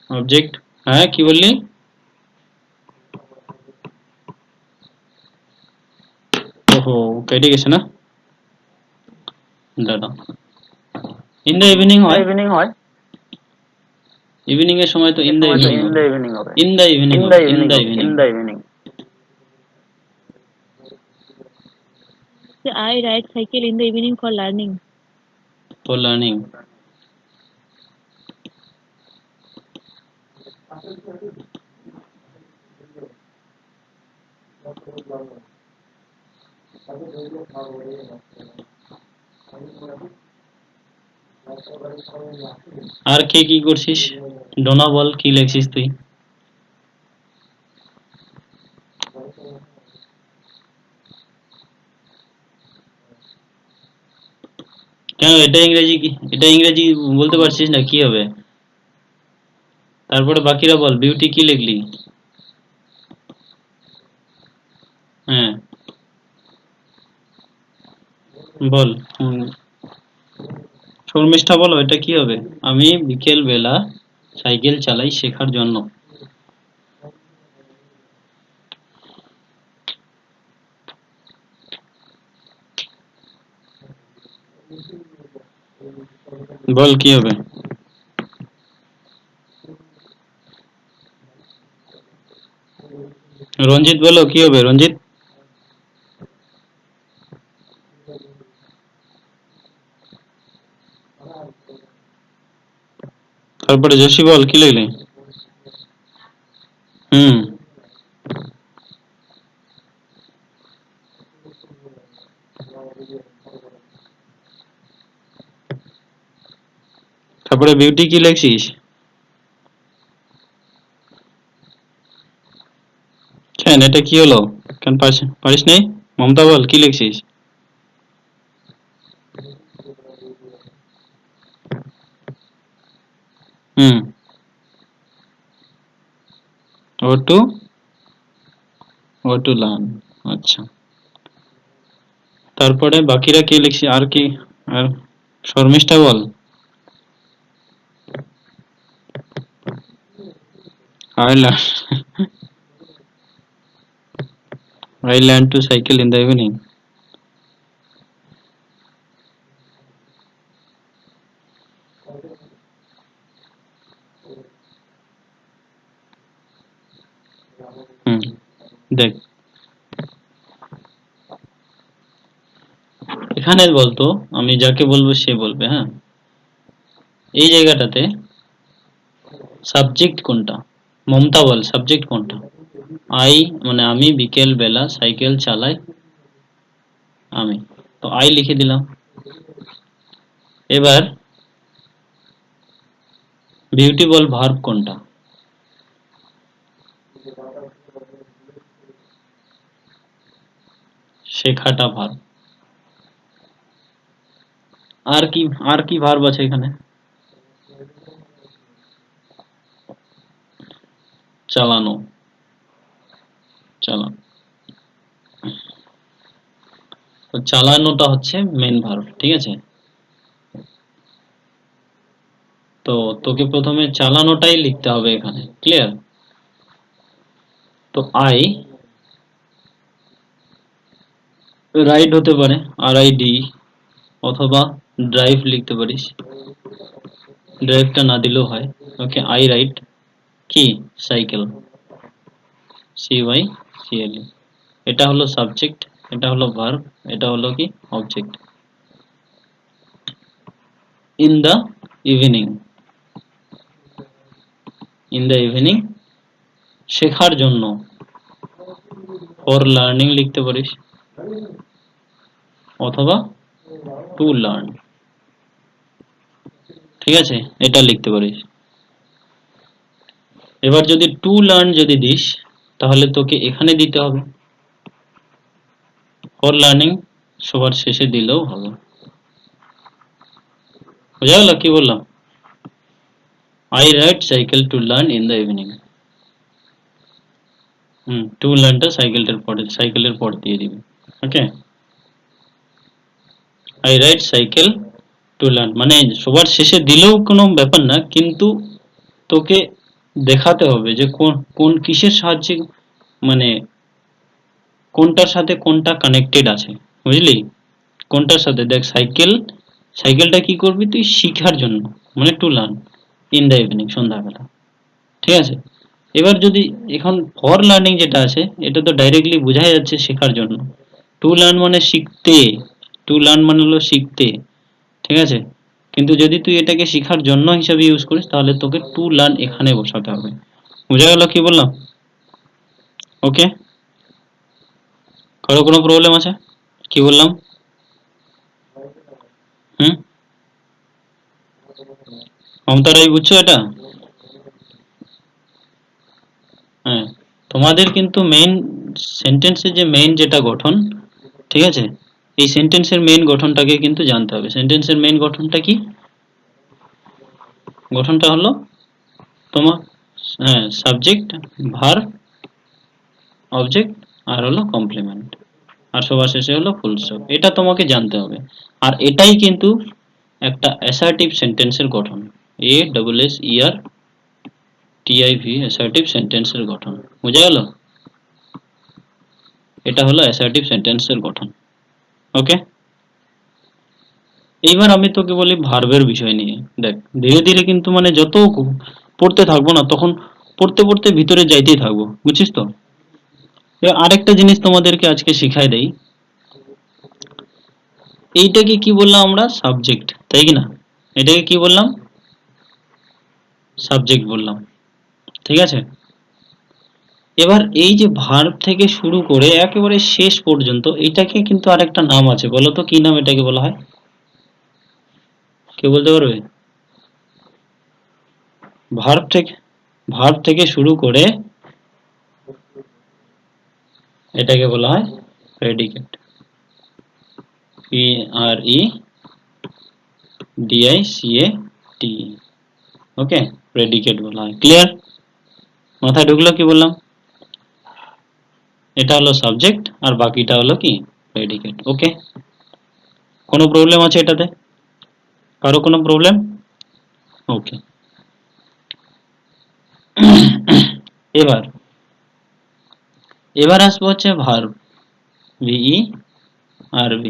object. হ্যাঁ কি বললি? ওহো, কেটে গেছে না? দাঁড়া, ইন দ্য ইভিনিং হয়। ইভিনিং এর সময় তো ইন দ্য ইভিনিং হবে। ইন দ্য ইভিনিং হবে, in the evening. I ride cycle in the evening for learning. For learning. আর কে কি করছিস? ডোনা বল, কি লেখছিস তুই? কেন এটা ইংরেজি কি? এটা ইংরেজি বলতে পারছিস না, কি হবে? তারপরে বাকিরা বল, বিউটি কি লিখলি? হ্যাঁ বল। শর্মিষ্ঠা বলো এটা কি হবে? আমি বিকেল বেলা সাইকেল চালাই শেখার জন্য। বল কি হবে? রঞ্জিত বলো কি হবে? রঞ্জিত? তারপরে জসি বল কি লিখলি? হুম, তারপরে বিউটি কি লিখছিস? কেন এটা কি হলো? কেন পারিস নাই? মমতা বল কি লিখছিস? হুম, ও টু লার্ন। আচ্ছা, তারপরে বাকিরা কি লিখছি আর কি? আর শর্মিষ্ঠা বল। I learn I learn to cycle in the evening. দেখ এখানে বলতো, আমি যাকে বলবো সে বলবে। হ্যাঁ, এই জায়গাটাতে সাবজেক্ট কোনটা? মমতা বল সাবজেক্ট কোনটা? আই মানে আমি বিকেল বেলা সাইকেল চালাই, আমি তো আই লিখে দিলাম। এবার বিউটি বল ভার্ব কোনটা? শেখাটা ভার্ব। আর কি ভার্ব আছে এখানে? চালানো, চালানো। তো চালানোটা হচ্ছে মেন ভার্ব, ঠিক আছে? তো তোকে প্রথমে চালানোটাই লিখতে হবে এখানে, ক্লিয়ার? তো আই রাইড হতে পারে, RID, অথবা ড্রাইভ লিখতে পারিস, ড্রাইভটা না দিলেও হয়। ওকে, আই রাইড কি সাইকেল, CYCLE। এটা হলো সাবজেক্ট, এটা হলো ভার্ব, এটা হলো কি object. In the evening, in the evening শেখার জন্য, ফর লার্নিং লিখতে পারিস, অথবা টু লার্ন, ঠিক আছে? এটা লিখতে পারিস। এবার যদি টু লার্ন যদি দিস, তাহলে তোকে এখানে দিতে হবে। ফর লার্নিং সবার শেষে দিলেও হবে। বোঝা গেল কি বললাম? I ride cycle to learn in the evening. To লার্নটা সাইকেলের পর দিয়ে দিবি। Okay, I ride cycle to learn মানে সবার শেষে দিলেও কোনো ব্যাপার না, কিন্তু তোকে দেখাতে হবে যে কোন কোন কিসের সাহায্যে, মানে কোনটার সাথে কোনটা কানেক্টেড আছে, বুঝলি? কোনটার সাথে? দেখ সাইকেলটা কি করবি তুই শিখার জন্য, মানে two learn in the evening, সন্ধ্যাবেলা, ঠিক আছে? এবার যদি এখন ফর লার্নিং যেটা আছে, এটা তো ডাইরেক্টলি বোঝা যাচ্ছে শেখার জন্য। টু লার্ন মানে শিখতে, টু লার্ন মানে হলো শিখতে, ঠিক আছে? কিন্তু যদি তুই এটাকে শেখার জন্য হিসাবে ইউজ করিস, তাহলে তোকে টু লার্ন এখানে বসাতে হবে। বোঝা গেল কি বললাম? ওকে, কারো কোনো প্রবলেম আছে কি বললাম? হুম, মমতা রায় বুঝছো এটা? হ্যাঁ, তোমাদের কিন্তু মেইন সেন্টেন্সের যে মেইন যেটা গঠন, ঠিক আছে? এই সেন্টেন্সের মেইন গঠনটাকে কিন্তু জানতে হবে। সেন্টেন্সের মেইন গঠনটা কি? গঠনটা হলো তোমার, হ্যাঁ, সাবজেক্ট, ভার্ব, অবজেক্ট, আর হলো কমপ্লিমেন্ট, আর সবার শেষে হলো ফুল স্টপ। এটা তোমাকে জানতে হবে। আর এটাই কিন্তু একটা অ্যাসার্টিভ সেন্টেন্সের গঠন। ASSERTIV অ্যাসার্টিভ সেন্টেন্সের গঠন। বোঝা গেল? এটা হলো অ্যাসার্টিভ সেন্টেন্সের গঠন। ওকে, এইবার আমি তোকে বলি ভার্বের বিষয় নিয়ে। দেখ, ধীরে ধীরে কিন্তু মানে যত পড়তে থাকবো না, তখন পড়তে পড়তে ভিতরে যাইতেই থাকবো, বুঝছিস তো? এবার আরেকটা জিনিস তোমাদেরকে আজকে শিখাই দেই। এইটাকে কি বললাম আমরা? সাবজেক্ট, তাই কি না? এটাকে কি বললাম? সাবজেক্ট বললাম, ঠিক আছে? এবার এই যে ভার্ব থেকে শুরু করে একেবারে শেষ পর্যন্ত, এটাকে কিন্তু আরেকটা নাম আছে, বলো তো কি নাম এটাকে বলা হয়? কেউ বলতে পারবে? ভার্ব থেকে ভার্ব থেকে শুরু করে এটাকে বলা হয় প্রেডিকেট। PREDICAT। ওকে, প্রেডিকেট বলা হয়। ক্লিয়ার? মাথায় ঢুকলো কি বললাম? এটা হলো সাবজেক্ট আর বাকিটা হলো কি প্রেডিকেট। ওকে, কোনো প্রবলেম আছে এটাতে? কারো কোনো প্রবলেম? ওকে, এবার এবার আসবো হচ্ছে verb, VERB,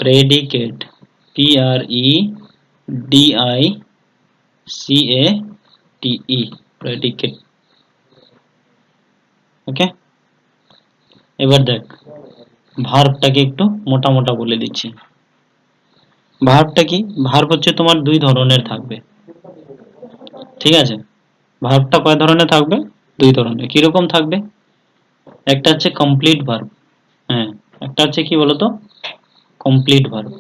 predicate, PREDICATE, predicate. Okay, এবার দেখ ভার্বটাকে একটু মোটা মোটা বলে দিচ্ছি। ভার্বটা কি? ভার্ব হচ্ছে তোমার দুই ধরনের থাকবে, ঠিক আছে? ভার্বটা কয় ধরনের থাকবে? দুই ধরনের। কিরকম থাকবে? একটা হচ্ছে কমপ্লিট ভার্ব, হ্যাঁ, একটা হচ্ছে কি বলতো, কমপ্লিট ভার্ব,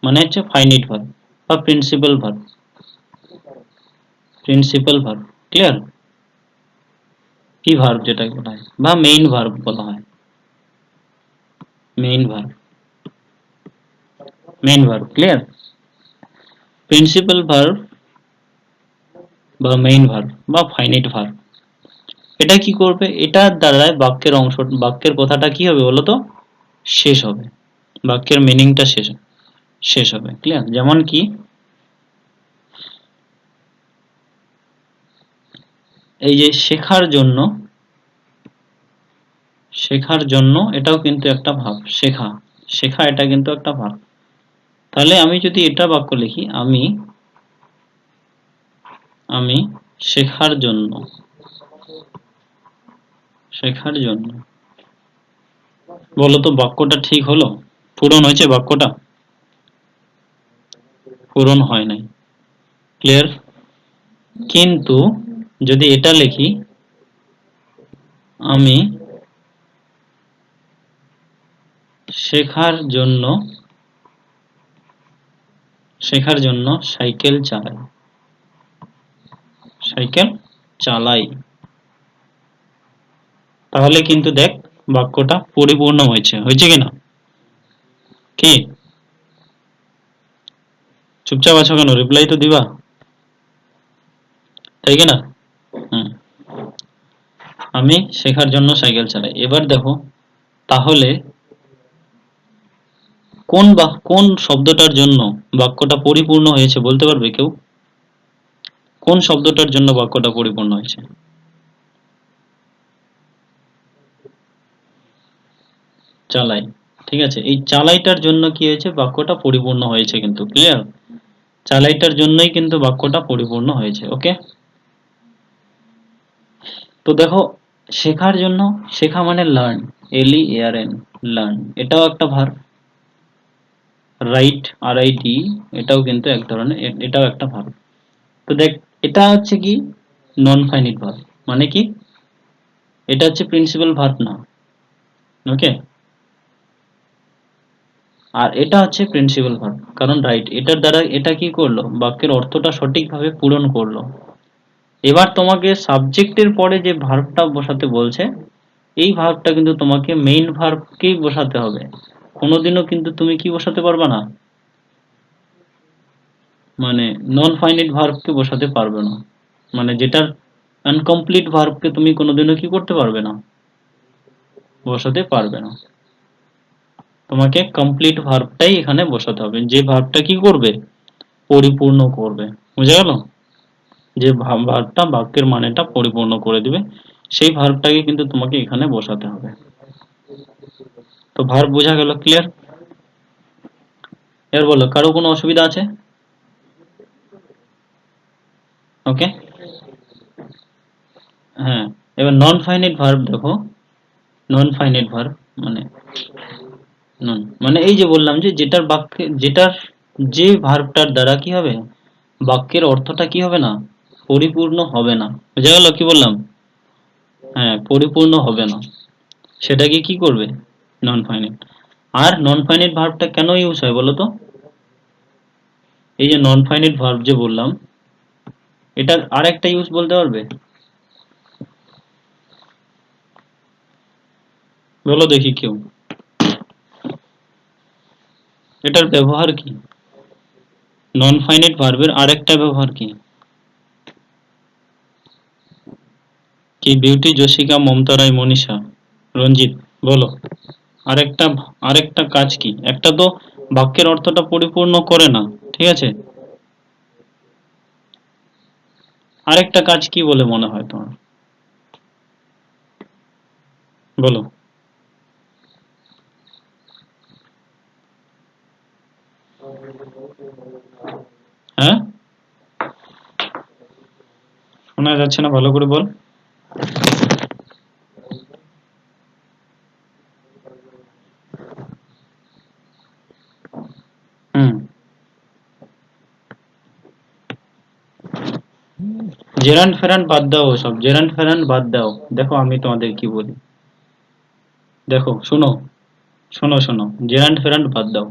মানে হচ্ছে ফাইনিট ভার্ব বা principal verb. Principal verb clear? কি ভার্ব যেটাকে বলা হয়, বা মেইন ভার্ব বলা হয়। Main verb, main verb clear? Principal verb বা মেইন ভার্ব বা ফাইনিট ভার্ব, এটা কি করবে? এটার দ্বারা বাক্যের অংশ, বাক্যের কথাটা কি হবে বলতো, শেষ হবে, বাক্যের মিনিংটা শেষ হবে। ক্লিয়ার? যেমন কি, এই যে শেখার জন্য, শেখার জন্য এটাও কিন্তু একটা ভাব। শেখা, শেখা এটা কিন্তু একটা ভাব। তাহলে আমি যদি এটা বাক্য লিখি, আমি শেখার জন্য, শেখার জন্য, বলতো বাক্যটা ঠিক হলো? পূরণ হয়েছে বাক্যটা? পূরণ হয় নাই। ক্লিয়ার? কিন্তু যদি এটা লিখি, আমি শেখার জন্য, শেখার জন্য সাইকেল চালাই, সাইকেল চালাই, তাহলে কিন্তু দেখ বাক্যটা পরিপূর্ণ হয়েছে। হয়েছে কিনা? কি চুপচাপ আছো কেন? রিপ্লাই তো দিবা, তাই কিনা? হুম, আমি শেখার জন্য সাইকেল চালাই। এবার দেখো তাহলে কোন শব্দটার জন্য বাক্যটা পরিপূর্ণ হয়েছে বলতে পারবে কেউ? কোন শব্দটার জন্য বাক্যটা পরিপূর্ণ হয়েছে? চালাই, ঠিক আছে? এই চালাইটার জন্য কি হয়েছে? বাক্যটা পরিপূর্ণ হয়েছে কিন্তু। ক্লিয়ার? চালাইটার জন্যই কিন্তু বাক্যটা পরিপূর্ণ হয়েছে। ওকে, তো দেখো শেখার জন্য, শেখা মানে লার্ন, LEARN, লার্ন, এটাও একটা ভার্ব। রাইট, RIT, এটাও কিন্তু এক ধরনের, এটাও একটা ভার্ব। তো দেখ এটা হচ্ছে কি নন ফাইনিট ভার্ব, মানে কি এটা হচ্ছে প্রিন্সিপাল ভার্ব না। ওকে, আর এটা হচ্ছে প্রিন্সিপাল ভার্ব, কারণ রাইট এটার দ্বারা এটা কি করলো, বাক্যের অর্থটা সঠিকভাবে পূরণ করলো। এবার তোমাকে সাবজেক্টের পরে যে ভার্বটা বসাতে বলছে, এই ভার্বটা কিন্তু তোমাকে মেইন ভার্বকেই বসাতে হবে। কোনোদিনও কিন্তু তুমি কি বসাতে পারবে না, মানে নন ফাইনিট ভার্বকে বসাতে পারবে না, মানে যেটার আনকমপ্লিট ভার্বকে তুমি কোনোদিনও কি করতে পারবে না, বসাতে পারবে না। তোমাকে কমপ্লিট ভার্বটাই এখানে বসাতে হবে, যে ভার্বটা কি করবে, পরিপূর্ণ করবে। বুঝা গেল? যে ভার্বটা বাক্যের মানেটা পরিপূর্ণ করে দিবে, সেই ভার্বটাকে কিন্তু তোমাকে এখানে বসাতে হবে। তো ভার্ব বোঝা গেল? ক্লিয়ার? এর বলো কারো কোনো অসুবিধা আছে? ওকে, হ্যাঁ, এবার নন ফাইনাইট ভার্ব দেখো। নন ফাইনাইট ভার্ব মানে, নন মানে এই যে বললাম যে যেটার বাক্যে, যেটার, যে ভার্বটার দ্বারা কি হবে, বাক্যের অর্থটা কি হবে না, পরিপূর্ণ হবে না। বুঝা গেল কি বললাম? হ্যাঁ, পরিপূর্ণ হবে না, সেটাকে কি করবে, নন ফাইনাইট। আর নন ফাইনাইট ভার্বটা কেন ইউজ হয় বলো তো? এই যে নন ফাইনাইট ভার্ব যে বললাম, এটার আরেকটা ইউজ বলতে পারবে? বলো দেখি কেউ, এটার ব্যবহার কি? নন ফাইনাইট ভার্বের আরেকটা ব্যবহার কি? কি বিউটি, জসিকা, মমতা রায়, মনীষা, রঞ্জিত, বলো আরেকটা, আরেকটা কাজ কি? একটা তো বাক্যের অর্থটা পরিপূর্ণ করে না, ঠিক আছে, আরেকটা কাজ কি বলে মনে হয় তোমার? বলো। হ্যাঁ, শোনা যাচ্ছে না, ভালো করে বল। জেরান্ড ফেরান্ড বাদ দাও, সব জেরান্ড ফেরান্ড বাদ দাও। দেখো আমি তোমাদের কি বলি, দেখো শোনো শোনো শোনো, জেরান্ড ফেরান্ড বাদ দাও।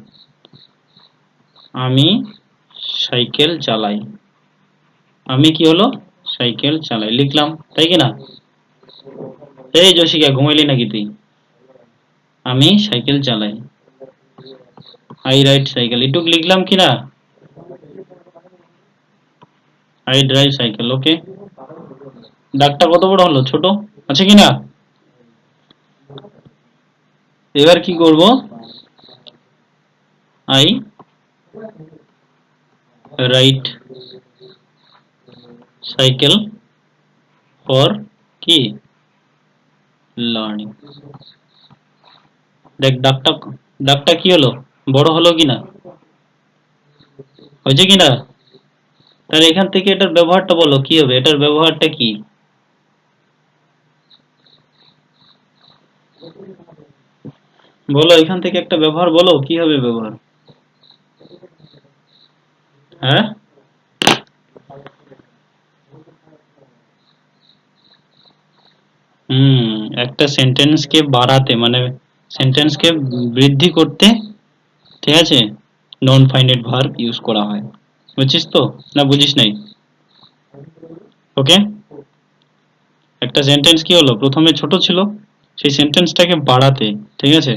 আমি সাইকেল চালাই, আমি কি হলো সাইকেল চালাই লিখলাম, তাই কি না? এই জশিকা ঘুমাইলি নাকি তুই? আমি সাইকেল চালাই, আই রাইড সাইকেল, এটুক লিখলাম কি না? I drive cycle. ওকে, দাগটা কত বড় হলো, ছোট আছে কি না? এবার কি করব, আই রাইড সাইকেল ফর কি লার্নিং। দেখ দাগটা, দাগটা কি হলো, বড় হলো কি না, হয়েছে কি না? তাহলে এখান থেকে এটার ব্যবহারটা বলো কি হবে, এটার ব্যবহারটা কি? বলো এখান থেকে একটা ব্যবহার বলো, কি হবে ব্যবহার? হ্যাঁ, একটা সেন্টেন্সকে বাড়াতে মানে সেন্টেন্সকে বৃদ্ধি করতে, ঠিক আছে, নন ফাইনাইট ভার্ব ইউজ করা হয়। বুঝছিস তো না বুঝিস নাই? ওকে, একটা সেন্টেন্স কি হলো, প্রথমে ছোট ছিল, সেই সেন্টেন্সটাকে বাড়াতে, ঠিক আছে,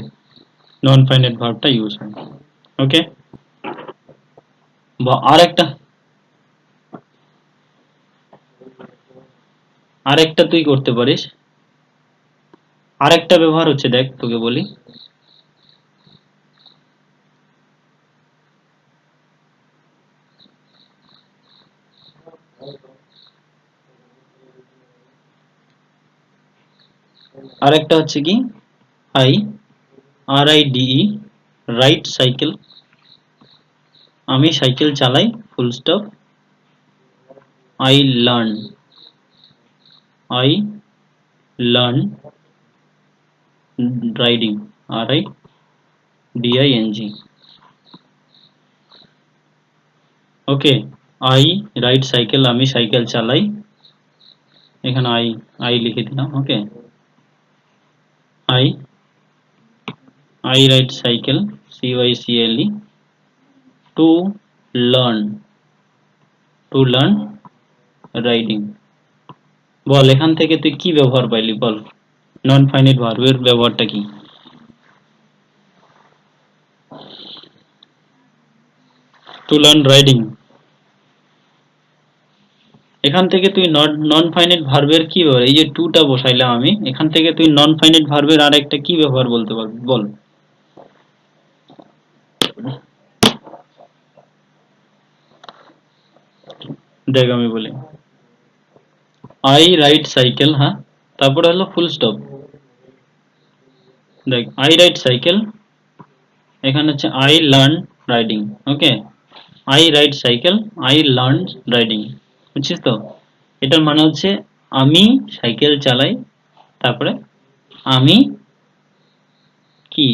নন ফাইনাইট ভার্বটা ইউজ হয়। ওকে, বা আরেকটা তুই করতে পারিস, আরেকটা ব্যবহার হচ্ছে, দেখ তোকে বলি, আরেকটা হচ্ছে কি, আই RIDE রাইড সাইকেল, আমি সাইকেল চালাই, full stop, I learn, I learn riding, RIDING। Okay, I ride cycle, আমি সাইকেল চালাই, এখানে আই আই লিখে দিলাম। Okay, I I ride cycle, CYCLE, to learn, to learn riding. বল এখান থেকে তুই কি ব্যবহার পাইলি, বল নন ফাইনাইট ভার্বের ব্যবহারটা কি? টু লার্ন রাইডিং, এখান থেকে তুই নন ফাইনাইট ভার্বের কি ব্যবহার, এই যে টুটা বসাইলাম আমি, এখান থেকে তুই নন ফাইনাইট ভার্বের আর একটা কি ব্যবহার বলতে পারবি, বল। দেখ আমি বলি, আই রাইড সাইকেল, হ্যাঁ, তারপরে হলো ফুল স্টপ। দেখ আই রাইড সাইকেল, এখানে হচ্ছে I learn riding. Okay, I ride cycle, I learn riding, বুঝছিস তো? এটার মানে হচ্ছে আমি সাইকেল চালাই, তারপরে আমি কি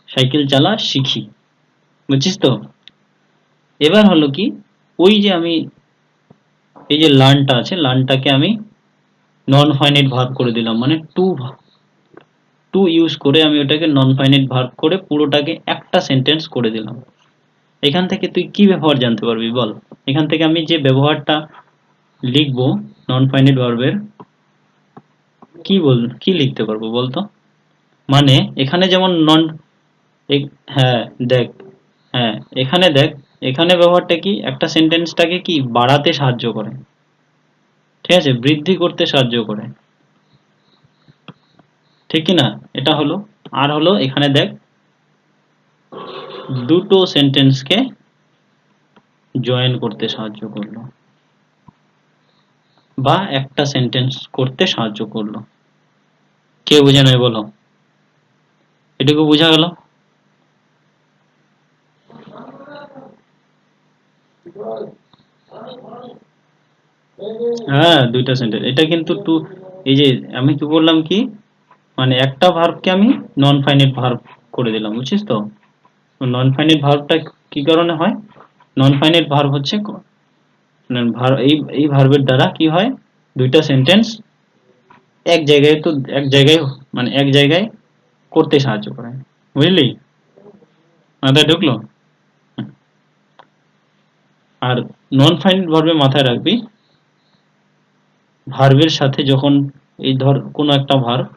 সাইকেল চালা শিখি, বুঝছিস তো? এবার হলো কি, ওই যে আমি এই যে লার্নটা আছে, লার্নটাকে আমি নন ফাইনাইট ভার্ব করে দিলাম, মানে টু টু ইউজ করে আমি ওটাকে নন ফাইনাইট ভার্ব করে পুরোটাকে একটা সেন্টেন্স করে দিলাম। এখান থেকে তুই কি ব্যবহার জানতে পারবি বল, এখান থেকে আমি যে ব্যবহারটা লিখবো নন ফাইনাইট ভার্বের, কি লিখতে পারবো বলতো? মানে এখানে যেমন হ্যাঁ দেখ, হ্যাঁ এখানে দেখ, এখানে ব্যবহারটা কি, একটা সেন্টেন্সটাকে কি বাড়াতে সাহায্য করে, ঠিক আছে, বৃদ্ধি করতে সাহায্য করে, ঠিক কি না? এটা হলো, আর হলো এখানে দেখ দুটো সেন্টেন্সকে জয়েন করতে সাহায্য করলো, বা একটা সেন্টেন্স করতে সাহায্য করলো। কেউ বুঝে নয় বলো, এটুকু বোঝা গেল? হ্যাঁ দুইটা সেন্টেন্স, এটা কিন্তু টু, এই যে আমি কি বললাম কি, মানে একটা ভার্বকে আমি নন ফাইনাইট ভার্ব করে দিলাম, বুঝছিস তো? নন ফাইনাইট ভার্বটা কি কারণে হয়, নন ফাইনাইট ভার্ব হচ্ছে এই ভার্বের দ্বারা কি হয়, দুইটা সেন্টেন্স এক জায়গায় তো এক জায়গায় মানে এক জায়গায় করতে সাহায্য করে, বুঝলি? মাথায় ঢুকলো? আর নন ফাইনাইট ভার্বে মাথায় রাখবি, ভার্বের সাথে যখন এই ধর কোনো একটা ভার্ব,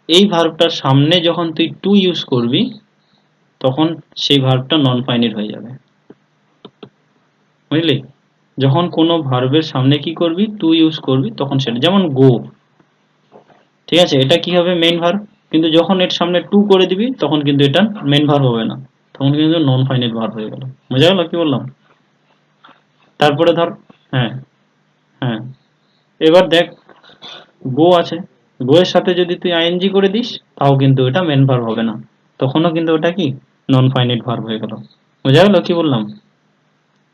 এই ভার্বটার সামনে যখন তুই টু ইউজ করবি তখন সেই ভার্বটা নন ফাইনাইট হয়ে যাবে, বুঝলি? যখন কোনো ভার্বের সামনে কি করবি, টু ইউজ করবি, তখন সেটা, যেমন গো, ঠিক আছে, এটা কি হবে, মেইন ভার্ব, কিন্তু যখন এর সামনে টু করে দিবি তখন কিন্তু এটা মেইন ভার্ব হবে না, তখন কিন্তু নন ফাইনাইট ভার্ব হয়ে গেল। বোঝা গেল কি বললাম? তারপরে ধর, হ্যাঁ হ্যাঁ, এবার দেখ, গো আছে, গো এর সাথে যদি তুই আইএনজি করে দিস তাও কিন্তু এটা মেন ভার্ব হবে না, তখনও কিন্তু ওটা কি নন ফাইনাইট ভার্ব হয়ে গেল। বোঝা গেল কি বললাম?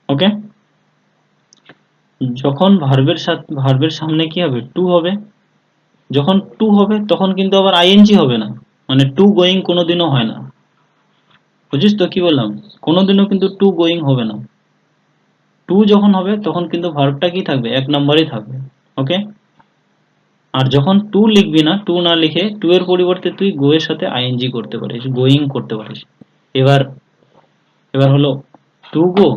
ওকে, যখন ভার্বের সামনে কি হবে, টু হবে, যখন টু হবে তখন কিন্তু আবার আইএনজি হবে না, মানে টু গোয়িং কোনোদিনও হয় না, বুঝিস তো কি বললাম? কোনোদিনও কিন্তু টু গোয়িং হবে না, টু যখন হবে তখন কিন্তু ভার্বটা কি থাকবে, এক নম্বরেই থাকবে। ওকে, আর যখন টু লিখবি না, টু না লিখে টু এর পরিবর্তে তুই গো এর সাথে আইএনজি করতে পারিস, গোয়িং করতে পারিস। এবার এবার হলো টু গো,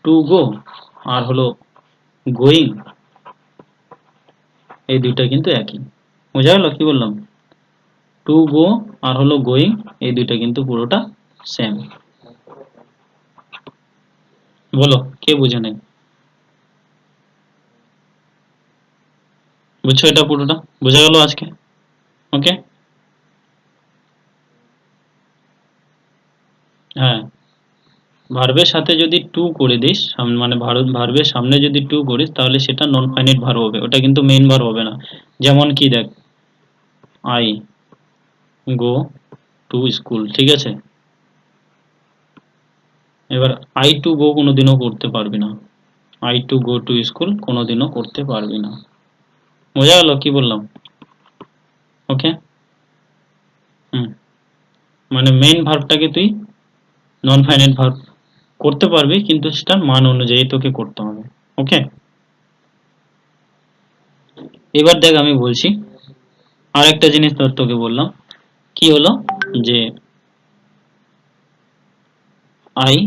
টু গো আর হলো গোয়িং, এই দুইটা কিন্তু একই। বোঝা গেল কি বললাম? টু গো আর হলো গোয়িং, এই দুইটা কিন্তু পুরোটা সেম। বলো কে বুঝে নেই? বুঝছো এটা পুরোটা? বোঝা গেল আজকে? ওকে, হ্যাঁ, ভার্বের সাথে যদি টু করে দিস, মানে ভার্বের সামনে যদি টু করিস তাহলে সেটা নন ফাইনাইট ভার্ব হবে, ওটা কিন্তু মেইন ভার্ব হবে না। যেমন কি দেখ, আই গো টু স্কুল, ঠিক আছে, এবার আই টু গো কোনোদিনও করতে পারবি না, I to go to school কোনোদিনও করতে পারবি না। বোঝা গেল কি বললাম? ওকে, হুম, মানে মেইন ভার্বটাকে তুই নন ফাইনাইট ভার্ব করতে পারবি, কিন্তু সেটা মান অনুযায়ী তোকে করতে হবে। ওকে, এবার দেখ আমি বলছি, আর একটা জিনিস তোকে বললাম, কি হলো, যে I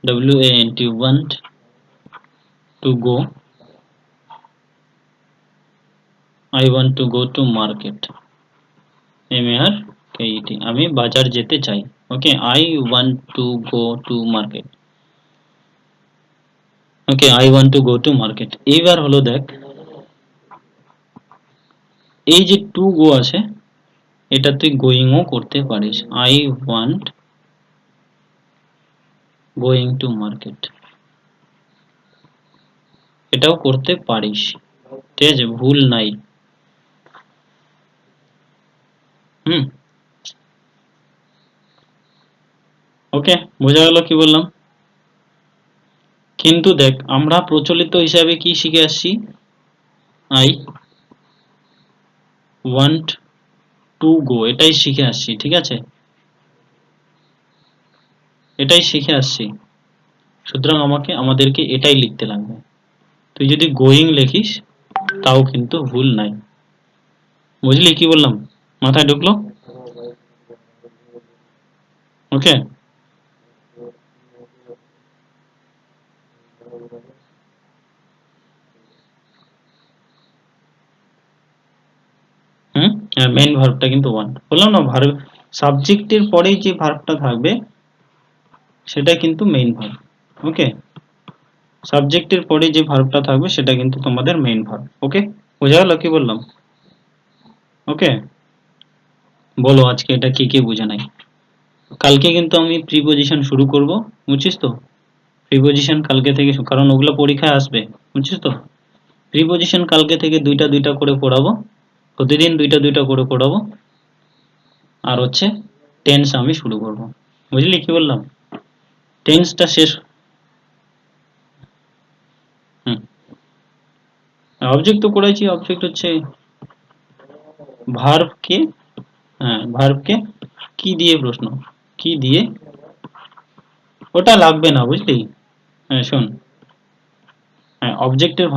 want want to go, I want to go to market, MARKET, আমি বাজার যেতে চাই। ওকে, I want to go to market, okay, I want to go to market। এইবার হলো দেখ, এই যে টু গো আছে, এটা তুই গোয়িং ও করতে পারিস, I want going to market, এটাও করতে পারিস, ঠিক আছে, ভুল নাই। হুম, ওকে, বোঝা গেল কি বললাম? কিন্তু দেখ, আমরা প্রচলিত হিসাবে কি শিখে আসছি, আই ওয়ান্ট টু গো, এটাই শিখে আসছি, ঠিক আছে, এটাই শিখে আসছি, সুতরাং আমাদেরকে এটাই লিখতে লাগবে। তুই যদি গোয়িং লিখিস তাও কিন্তু ভুল নাই। বুঝলি কি বললাম? মাথায় ঢুকলো? ওকে, হুম, মেইন ভার্বটা কিন্তু ওয়ান, বললাম না, ভার্ব সাবজেক্টের পরেই যে ভার্বটা থাকবে সেটা কিন্তু মেইন ভার্ব। ওকে, সাবজেক্টের পরে যে ভার্বটা থাকবে সেটা কিন্তু তোমাদের মেইন ভার্ব। ওকে, বোঝা গেল কি বললাম? ওকে, বলো আজকে এটা কি বুঝে নাই? কালকে কিন্তু আমি প্রিপজিশন শুরু করব, বুঝছিস তো? প্রিপজিশন কালকে থেকে, কারণ ওগুলো পরীক্ষায় আসবে, বুঝছিস তো? প্রিপজিশন কালকে থেকে দুইটা দুইটা করে পড়াবো, প্রতিদিন দুইটা দুইটা করে পড়াবো, আর হচ্ছে টেন্স আমি শুরু করব। বুঝলি কি বললাম? টেন্সটা শেষ, হুম, অবজেক্ট তো করাইছি, অবজেক্ট হচ্ছে ভার্বকে, হ্যাঁ ভার্বকে কি দিয়ে প্রশ্ন, কি দিয়ে, ওটা লাগবে না, বুঝলি? হ্যাঁ শোন, হ্যাঁ, অবজেক্টের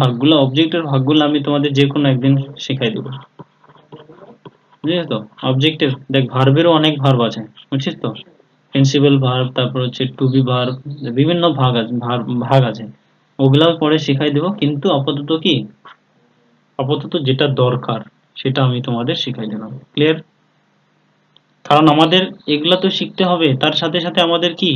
ভাগগুলো আমি তোমাদের যে কোনো একদিন শেখাই দেবো, বুঝলি তো? অবজেক্টের দেখ, ভার্বেরও অনেক ভার্ব আছে, বুঝছিস তো? প্রিন্সিপাল ভার্ব, তারপর হচ্ছে টু বি ভার্ব, বিভিন্ন ভাগ আছে, ওগুলাও পরে শেখাই দেবো। কিন্তু আপাতত যেটা দরকার সেটা আমি তোমাদের শিখাই দিলাম। ক্লিয়ার? কারণ আমাদের এগুলা তো শিখতে হবে, তার সাথে সাথে আমাদের কি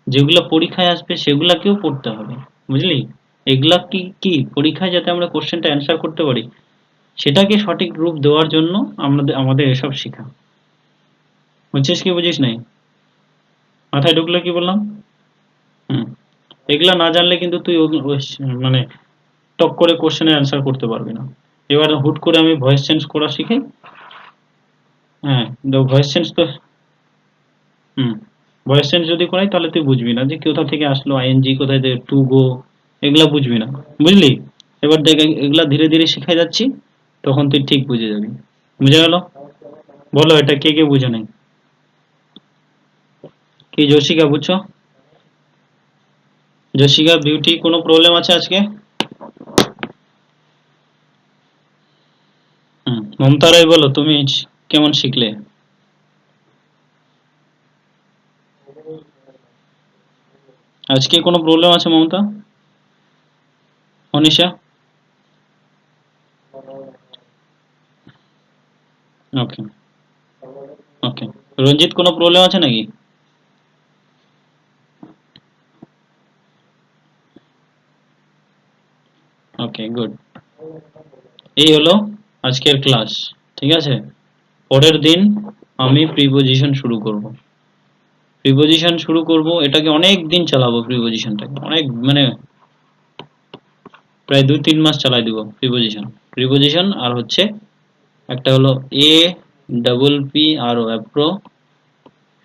যেগুলা পরীক্ষায় আসবে সেগুলাকেও পড়তে হবে, বুঝলি? এগুলা কি পরীক্ষায় যাতে আমরা কোশ্চেনটা অ্যান্সার করতে পারি, সেটাকে সঠিক রূপ দেওয়ার জন্য আমাদের এসব শেখা। বুঝছিস কি বুঝিস নাই? মাথায় ঢুকলো কি বললাম? হুম। এগুলা না জানলে কিন্তু তুই মানে টক করে কোশ্চেনের অ্যান্সার করতে পারবি না। এবার হুট করে আমি ভয়েস চেঞ্জ করা শিখাই। হ্যাঁ, ভয়েস চেঞ্জ তো হুম, ভয়েস চেঞ্জ যদি করাই তাহলে তুই বুঝবি না যে কোথা থেকে আসলো আইএনজি, কোথায় টু গো, এগুলা বুঝবি না, বুঝলি? এবার দেখ, এগুলা ধীরে ধীরে শিখাই যাচ্ছি, তখন তুই ঠিক বুঝে যাবি। বুঝে গেল? বলো, এটা কে কে বুঝে নাই? কি যশিকা বুঝছো? যশিকা বিউটি, কোনো প্রবলেম আছে আজকে? মমতা রায় বলো, তুমি কেমন শিখলে? আজকে কোনো প্রবলেম আছে মমতা? অনিশা? ওকে, ওকে। রঞ্জিত, কোনো প্রবলেম আছে নাকি? ওকে, গুড। এই হলো আজকের ক্লাস, ঠিক আছে? পরের দিন আমি প্রিপোজিশন শুরু করব। এটাকে অনেক দিন চালাবো, প্রিপোজিশনটাকে অনেক, মানে প্রায় 2-3 মাস চালাই দিব প্রিপোজিশন। আর হচ্ছে একটা হলো A double P R O, অ্যাপ্রো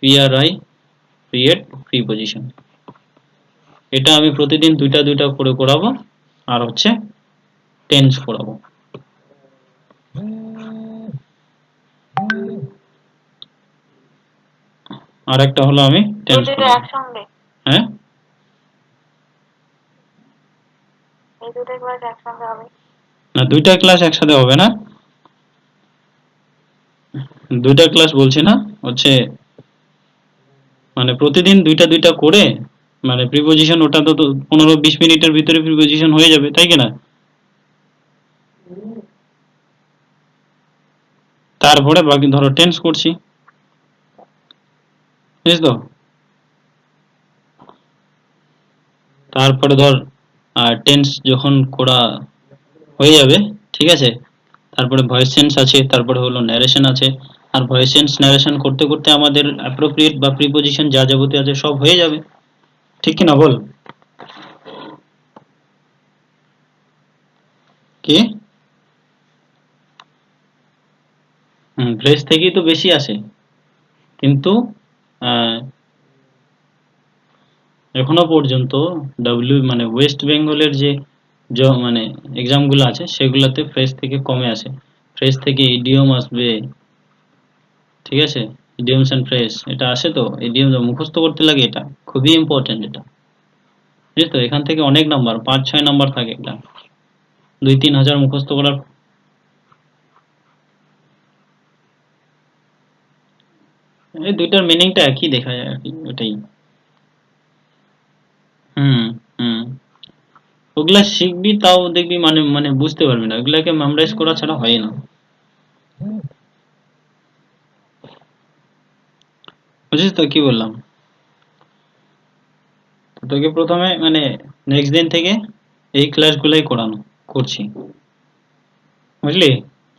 P R I, create preposition. এটা আমি প্রতিদিন দুইটা দুইটা করে করাবো। আর হচ্ছে টেন্স করাবো। আর একটা হলো আমি টেন্স করাবো। একসঙ্গে? হ্যাঁ, এই দুটো ক্লাস একসঙ্গে হবে না? দুইটা ক্লাস একসাথে হবে না, দুইটা ক্লাস বলছি না, হচ্ছে মানে প্রতিদিন দুইটা দুইটা করে, মানে প্রিপোজিশন ওটা তো 15-20 মিনিটের ভিতরে প্রিপোজিশন হয়ে যাবে, তাই কি না? তারপরে বাকি ধরো টেন্স করছি, বুঝলি তো? তারপরে ধর টেন্স যখন করা হয়ে যাবে, ঠিক আছে, তারপরে ভয়েস চেঞ্জ আছে, তারপরে হলো ন্যারেশন আছে। আর ভয়েস চেঞ্জ ন্যারেশন করতে করতে আমাদের অ্যাপ্রোপ্রিয়েট বা প্রিপোজিশন যা যাবতীয় আছে সব হয়ে যাবে, ঠিক কি না বল? কি? ফ্রেশ থেকেই তো বেশি আসে, কিন্তু এখনো পর্যন্ত মানে ওয়েস্ট বেঙ্গলের যে মানে এক্সামগুলো আছে সেগুলোতে ফ্রেশ থেকে কমে আসে। ফ্রেশ থেকে ইডিয়ম আসবে, ঠিক আছে? ইডিয়মস এন্ড ফ্রেশ এটা আসে, তো ইডিয়ম মুখস্থ করতে লাগে, এটা খুবই ইম্পর্টেন্ট। এটা বুঝলি তো? এখান থেকে অনেক নাম্বার, 5-6 নাম্বার থাকে, এটা 2-3 হাজার মুখস্থ করার। এই দুইটার মিনিংটা একই দেখা যায় আর কি, ওটাই। হুম, হুম। ওগুলা শিখবি তাও দেখবি, মানে মানে বুঝতে পারবি না, ওগুলাকে মেমোরাইজ করা ছাড়া হয় না। বুঝছিস তো কি বললাম? তোকে প্রথমে মানে নেক্সট দিন থেকে এই ক্লাসগুলাই করছি, বুঝলি?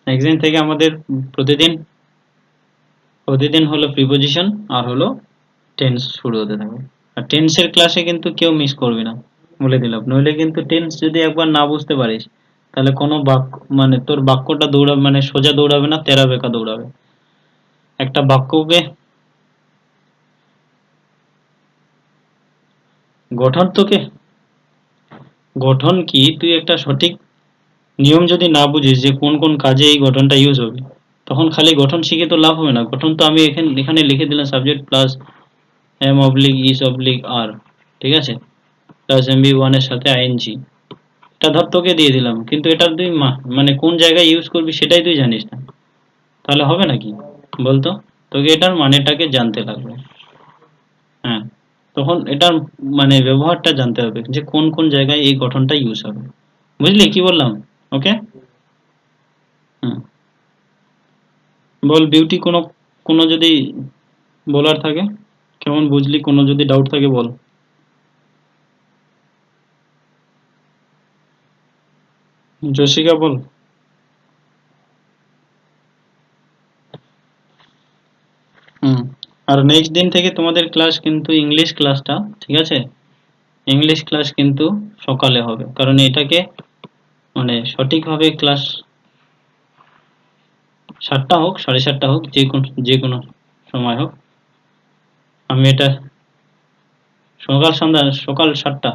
নেক্সট দিন থেকে আমাদের প্রতিদিন প্রতিদিন হলো প্রিপোজিশন আর হলো টেন্স শুরু হতে থাকবে। আর টেন্সের ক্লাসে কিন্তু কেউ মিস করবি না, বলে দিলাম। নইলে কিন্তু টেন্স যদি একবার না বুঝতে পারিস, তাহলে কোনো বাক্য, মানে তোর বাক্যটা দৌড়াবে, মানে সোজা দৌড়াবে না, তেরা বেঁকা দৌড়াবে। একটা বাক্যকে গঠন তোকে গঠন কি, তুই একটা সঠিক নিয়ম যদি না বুঝিস যে কোন কোন কাজে এই গঠনটা ইউজ হবে, তখন খালি গঠন শিখে তো লাভ হবে না। গঠন তো আমি এখানে লিখে দিলাম, সাবজেক্ট প্লাস এম অবলিক ইস অবলিক আর, ঠিক আছে, প্লাস এমবি ওয়ান এর সাথে আইএনজি, এটা ধর তোকে দিয়ে দিলাম, কিন্তু এটা তুই মানে কোন জায়গায় ইউজ করবি সেটাই তুই জানিস না, তাহলে হবে নাকি বলতো? তোকে এটার মানেটাকে জানতে লাগবে। হ্যাঁ, তখন এটার মানে ব্যবহারটা জানতে হবে যে কোন কোন জায়গায় এই গঠনটা ইউজ হবে। বুঝলি কি বললাম? ওকে। হুম, বল বিউটি, কোনো কোনো যদি বলার থাকে, কেমন বুঝলি, কোনো যদি ডাউট থাকে বল। জসিকা বল। হুম, আর নেক্সট দিন থেকে তোমাদের ক্লাস কিন্তু ইংলিশ ক্লাসটা, ঠিক আছে, ইংলিশ ক্লাস কিন্তু সকালে হবে, কারণ এটাকে মানে সঠিকভাবে ক্লাস 7টা হোক 7:30 হোক, যে কোনো সময় হোক, আমি এটা সকাল 7টা,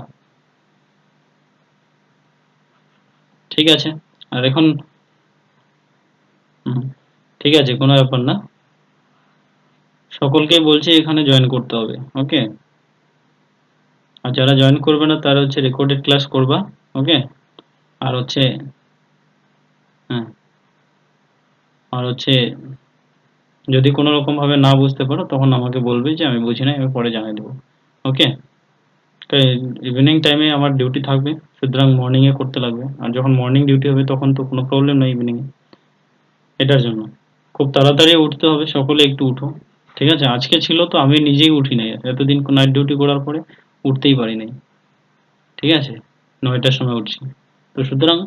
ঠিক আছে। আর এখন হুম, ঠিক আছে, কোনো ব্যাপার না, সকলকেই বলছি এখানে জয়েন করতে হবে, ওকে। আর যারা জয়েন করবে না তারা হচ্ছে রেকর্ডেড ক্লাস করবা, ওকে। আর হচ্ছে হ্যাঁ, আর হচ্ছে যদি কোনো রকম ভাবে না বুঝতে পারো তখন আমাকে বলবে যে আমি বুঝি নাই, আমি পরে জানিয়ে দেবো, ওকে। ইভিনিং টাইমে আমার ডিউটি থাকবে, সুতরাং মর্নিং এ করতে লাগবে, আর যখন মর্নিং ডিউটি হবে তখন তো কোনো প্রবলেম নেই ইভিনিং এ। এটার জন্য খুব তাড়াতাড়ি উঠতে হবে, সকলে একটু উঠো, ঠিক আছে। আজকে ছিল তো আমি নিজেই উঠি নাই, এতদিন নাইট ডিউটি করার পরে উঠতেই পারি নাই, ঠিক আছে, 9টার সময় উঠছি। তো সুতরাং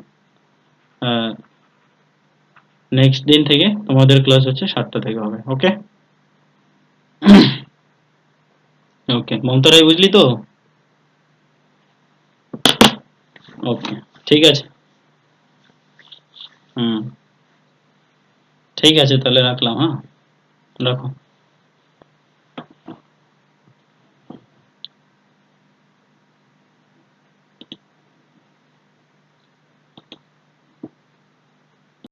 নেক্সট দিন থেকে তোমাদের ক্লাস হচ্ছে 7টা থেকে হবে, ওকে। ওকে মমতা রায়, বুঝলি তো? ওকে, ঠিক আছে। হুম, ঠিক আছে, তাহলে রাখলাম, হ্যাঁ, রাখো।